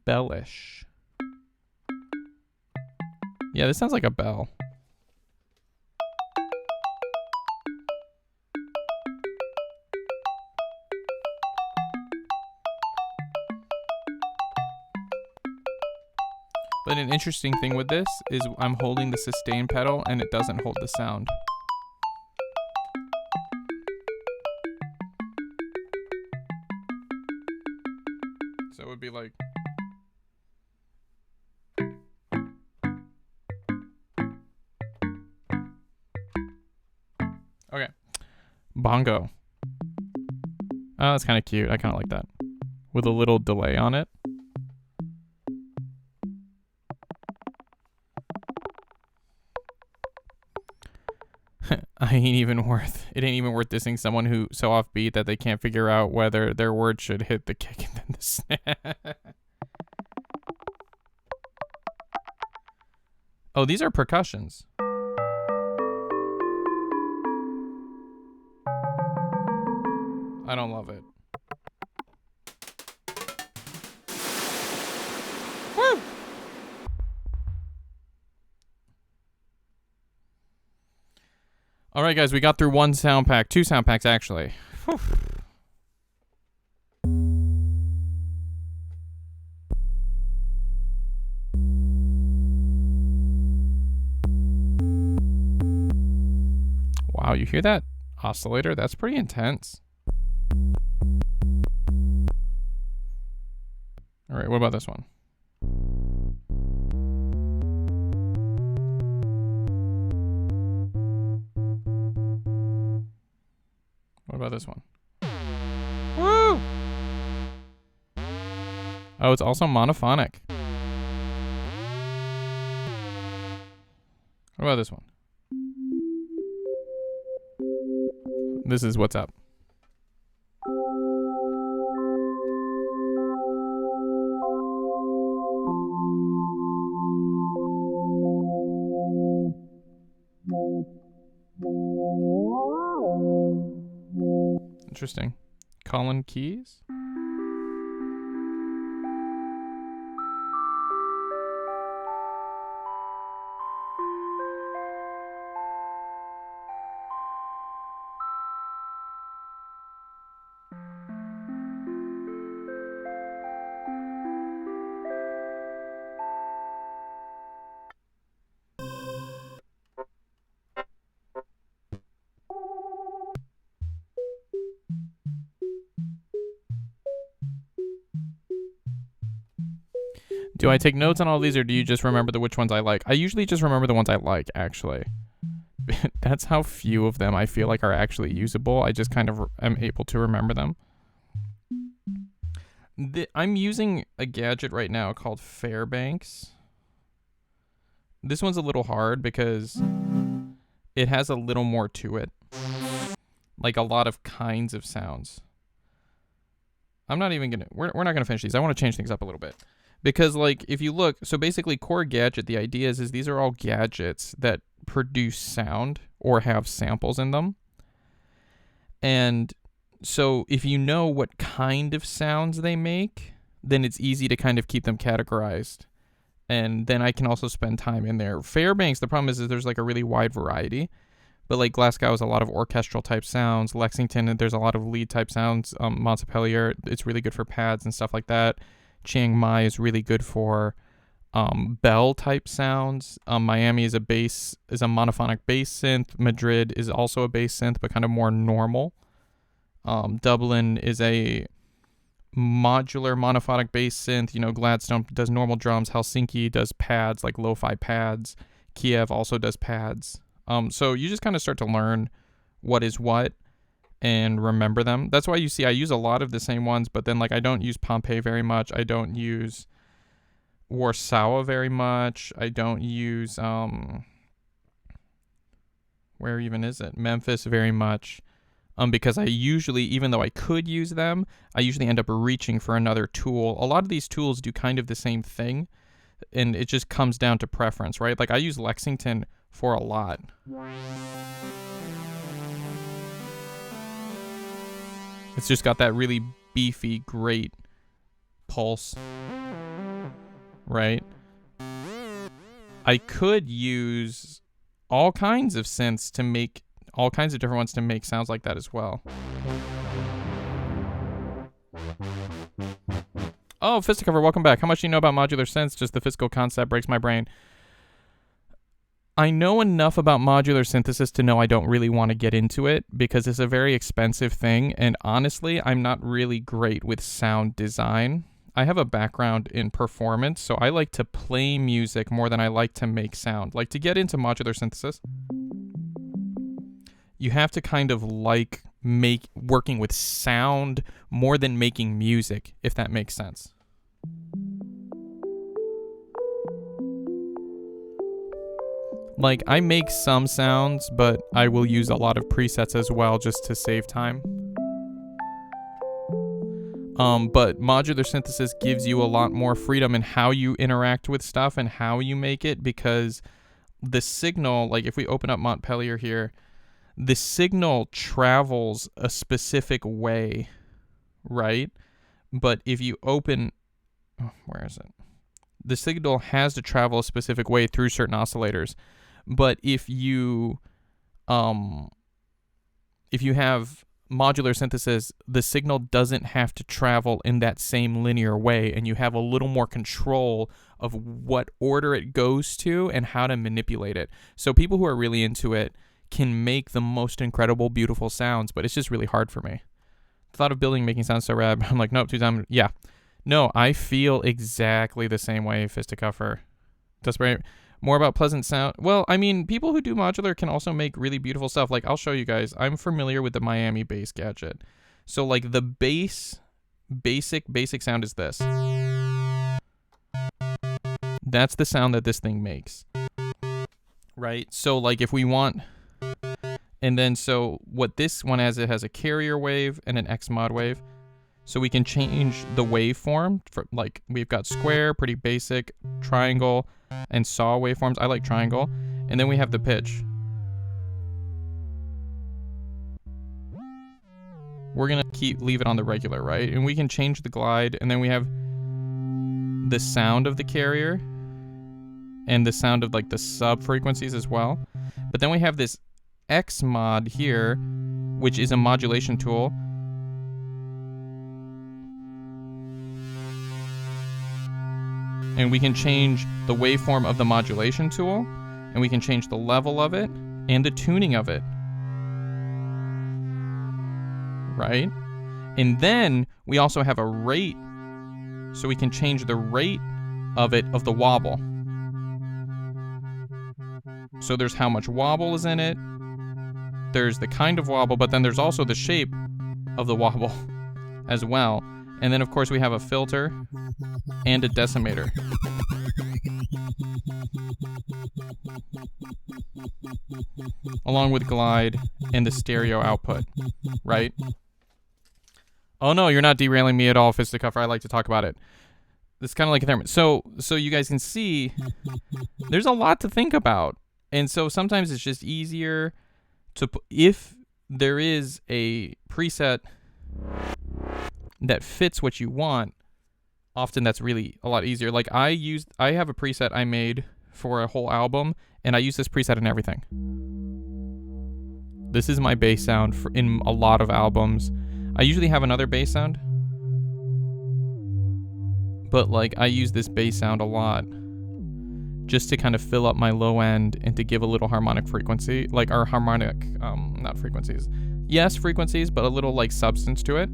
Bellish. Yeah, this sounds like a bell. But an interesting thing with this is I'm holding the sustain pedal and it doesn't hold the sound. So it would be like... Okay. Bongo. Oh, that's kind of cute. I kind of like that. With a little delay on it. It ain't even worth dissing someone who so offbeat that they can't figure out whether their word should hit the kick and then the snare. Oh, these are percussions. I don't love it. Woo! All right, guys, we got through one sound pack, two sound packs actually. Whew. Wow, you hear that oscillator? That's pretty intense. All right, what about this one? about this one? Woo! Oh, it's also monophonic. What about this one? This is what's up. Interesting. Colin Keys? Do I take notes on all these, or do you just remember which ones I like? I usually just remember the ones I like, actually. That's how few of them I feel like are actually usable. I just kind of am able to remember them. I'm using a gadget right now called Fairbanks. This one's a little hard because it has a little more to it. Like a lot of kinds of sounds. I'm not even gonna... We're not gonna finish these. I want to change things up a little bit. Because, like, if you look, so basically Core Gadget, the idea is these are all gadgets that produce sound or have samples in them. And so if you know what kind of sounds they make, then it's easy to kind of keep them categorized. And then I can also spend time in there. Fairbanks, the problem is there's like a really wide variety. But like Glasgow has a lot of orchestral type sounds. Lexington, there's a lot of lead type sounds. Montpellier, it's really good for pads and stuff like that. Chiang Mai is really good for bell type sounds. Miami is a monophonic bass synth. Madrid is also a bass synth, but kind of more normal. Dublin is a modular monophonic bass synth. You know, Gladstone does normal drums. Helsinki does pads, like lo-fi pads. Kiev also does pads. So you just kind of start to learn what is what and remember them. That's why you see I use a lot of the same ones, but then like I don't use Pompeii very much. I don't use Warsaw very much. I don't use where even is it? Memphis very much. Because I usually, even though I could use them, I usually end up reaching for another tool. A lot of these tools do kind of the same thing, and it just comes down to preference, right? Like I use Lexington for a lot. It's just got that really beefy, great pulse, right? I could use all kinds of synths to make, all kinds of different ones to make sounds like that as well. Oh, Fisticover, welcome back. How much do you know about modular synths? Just the physical concept breaks my brain. I know enough about modular synthesis to know I don't really want to get into it because it's a very expensive thing, and honestly, I'm not really great with sound design. I have a background in performance, so I like to play music more than I like to make sound. Like, to get into modular synthesis, you have to kind of like working with sound more than making music, if that makes sense. Like, I make some sounds, but I will use a lot of presets as well just to save time. But modular synthesis gives you a lot more freedom in how you interact with stuff and how you make it, because the signal, like if we open up Montpellier here, the signal travels a specific way, right? But if you open, where is it? The signal has to travel a specific way through certain oscillators. But if you have modular synthesis, the signal doesn't have to travel in that same linear way, and you have a little more control of what order it goes to and how to manipulate it. So people who are really into it can make the most incredible, beautiful sounds, but it's just really hard for me. The thought of building making sounds so rad. I'm like, nope, 2 times. Yeah. No, I feel exactly the same way, Fisticuffer. Desperate. More about pleasant sound. Well, I mean, people who do modular can also make really beautiful stuff. Like, I'll show you guys. I'm familiar with the Miami bass gadget. So, like, the bass, basic sound is this. That's the sound that this thing makes. Right? So, like, if we want... And then, so, what this one has, it has a carrier wave and an X mod wave. So we can change the waveform. For, like, we've got square, pretty basic, triangle, and saw waveforms. I like triangle. And then we have the pitch. We're going to leave it on the regular, right? And we can change the glide. And then we have the sound of the carrier and the sound of, like, the sub frequencies as well. But then we have this X mod here, which is a modulation tool. And we can change the waveform of the modulation tool, and we can change the level of it and the tuning of it. Right? And then we also have a rate, so we can change the rate of it, of the wobble. So there's how much wobble is in it. There's the kind of wobble, but then there's also the shape of the wobble as well. And then, of course, we have a filter and a decimator. Along with glide and the stereo output, right? Oh no, you're not derailing me at all, Fisticuffer. I like to talk about it. It's kind of like a thermostat. So you guys can see there's a lot to think about. And so sometimes it's just easier to, if there is a preset that fits what you want, often that's really a lot easier. Like I have a preset I made for a whole album, and I use this preset in everything. This is my bass sound in a lot of albums. I usually have another bass sound, but like I use this bass sound a lot just to kind of fill up my low end and to give a little harmonic frequency, like our harmonic, not frequencies. Yes, frequencies, but a little like substance to it.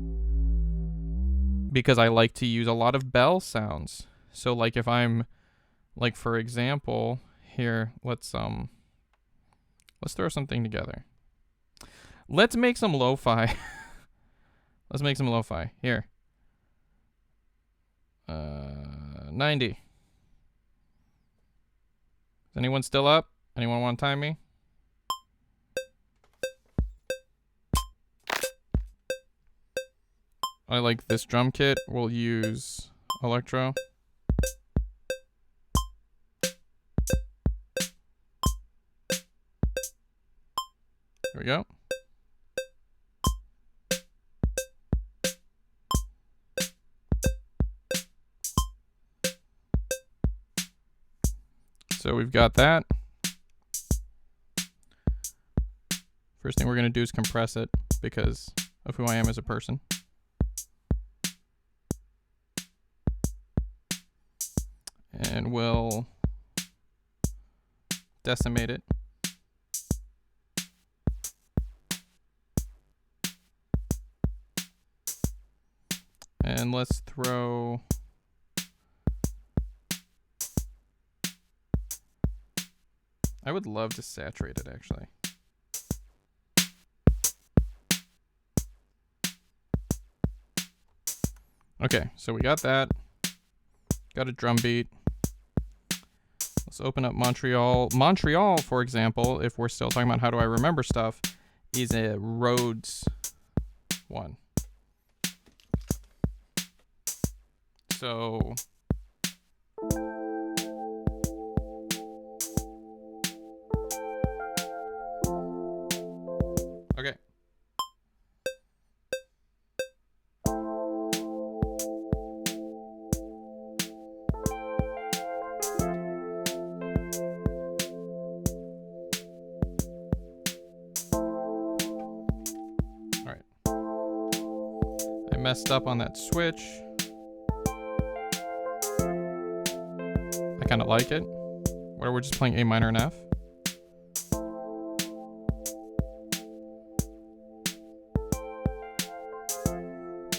Because I like to use a lot of bell sounds. So like if I'm, like for example, here, let's throw something together. Let's make some lo-fi. Let's make some lo-fi. Here. 90. Is anyone still up? Anyone want to time me? I like this drum kit. We'll use electro. Here we go. So we've got that. First thing we're going to do is compress it because of who I am as a person. And we'll decimate it. And let's throw... I would love to saturate it, actually. Okay, so we got that. Got a drum beat. Let's open up Montreal. Montreal, for example, if we're still talking about how do I remember stuff, is a Rhodes one. So... Okay. All right. I messed up on that switch. I kind of like it. Where we're just playing A minor and F.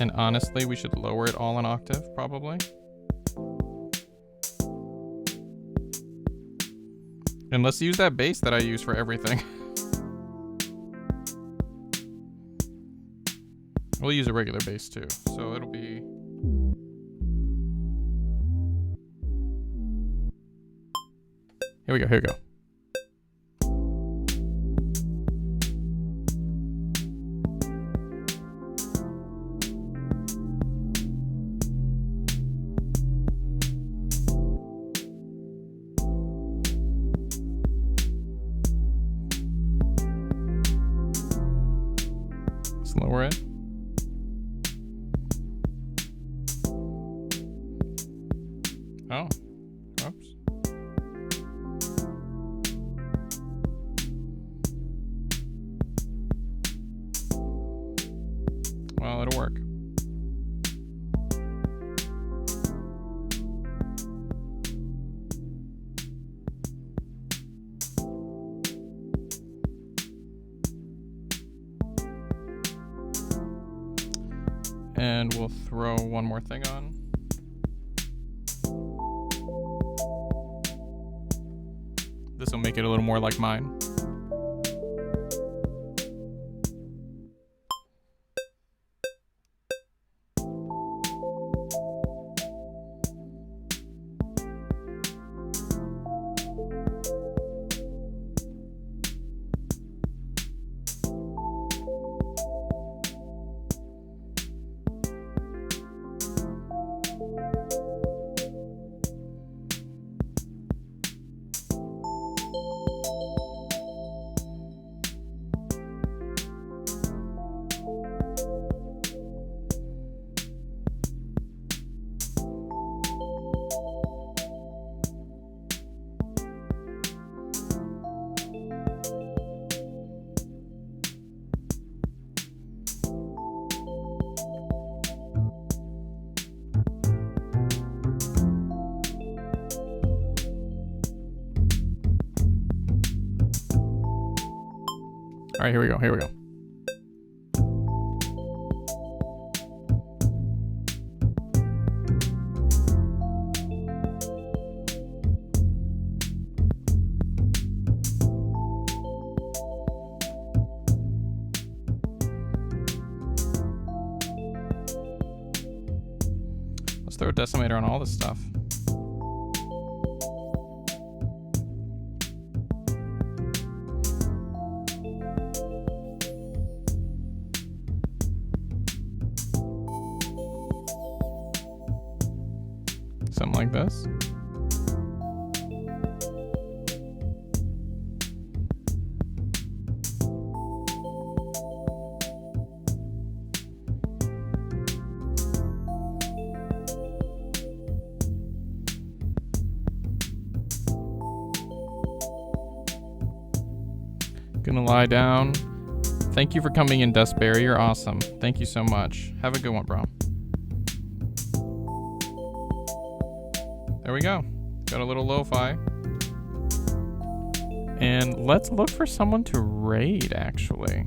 And honestly, we should lower it all an octave, probably. And let's use that bass that I use for everything. We'll use a regular bass too. So it'll be... Here we go, here we go. Let's lower it. Oh, oops. Well, it'll work. And we'll throw one more thing on. This will make it a little more like mine. All right, here we go, here we go. Let's throw a decimator on all this stuff. Something like this. Gonna lie down. Thank you for coming in, Dustberry. You're awesome. Thank you so much. Have a good one, bro. There we go. Got a little lo-fi. And let's look for someone to raid, actually.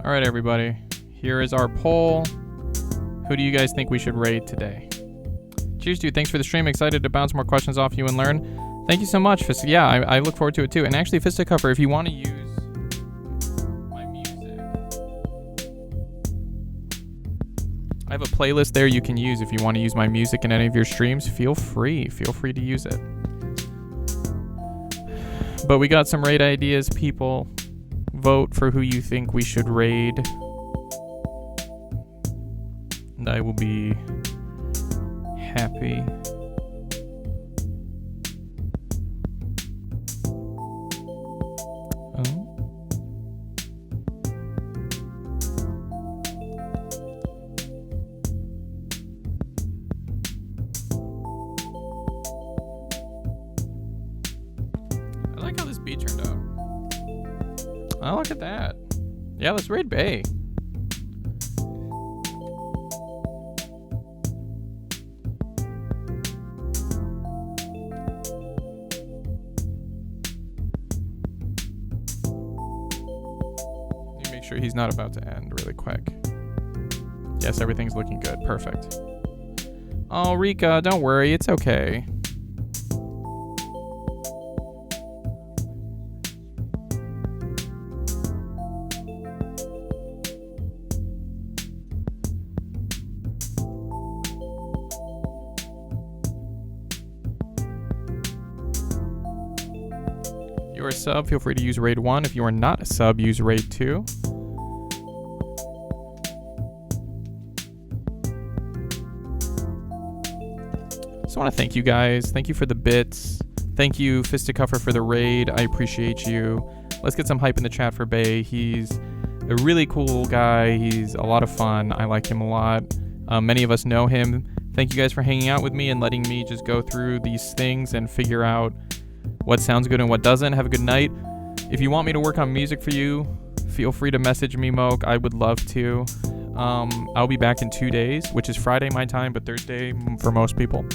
All right, everybody. Here is our poll. Who do you guys think we should raid today? Cheers, dude. Thanks for the stream. Excited to bounce more questions off you and learn. Thank you so much, Fist. Yeah, I look forward to it too. And actually, Fisticuffler, if you want to use my music, I have a playlist there you can use. If you want to use my music in any of your streams, feel free. Feel free to use it. But we got some raid ideas, people. Vote for who you think we should raid. And I will be happy. I like how this beat turned out. Oh, look at that. Yeah, let's raid Bay. Sure he's not about to end really quick. Yes, everything's looking good. Perfect. Oh, Rika, don't worry. It's okay. If you're a sub, feel free to use raid 1. If you are not a sub, use raid 2. Just want to thank you guys. Thank you for the bits. Thank you, Fisticuffer, for the raid. I appreciate you. Let's get some hype in the chat for Bay. He's a really cool guy. He's a lot of fun. I like him a lot. Many of us know him. Thank you guys for hanging out with me and letting me just go through these things and figure out what sounds good and what doesn't. Have a good night. If you want me to work on music for you, feel free to message me, Moke. I would love to. I'll be back in 2 days, which is Friday my time, but Thursday for most people.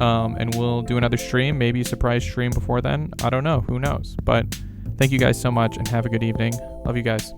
And we'll do another stream, maybe a surprise stream before then. I don't know. Who knows? But thank you guys so much and have a good evening. Love you guys.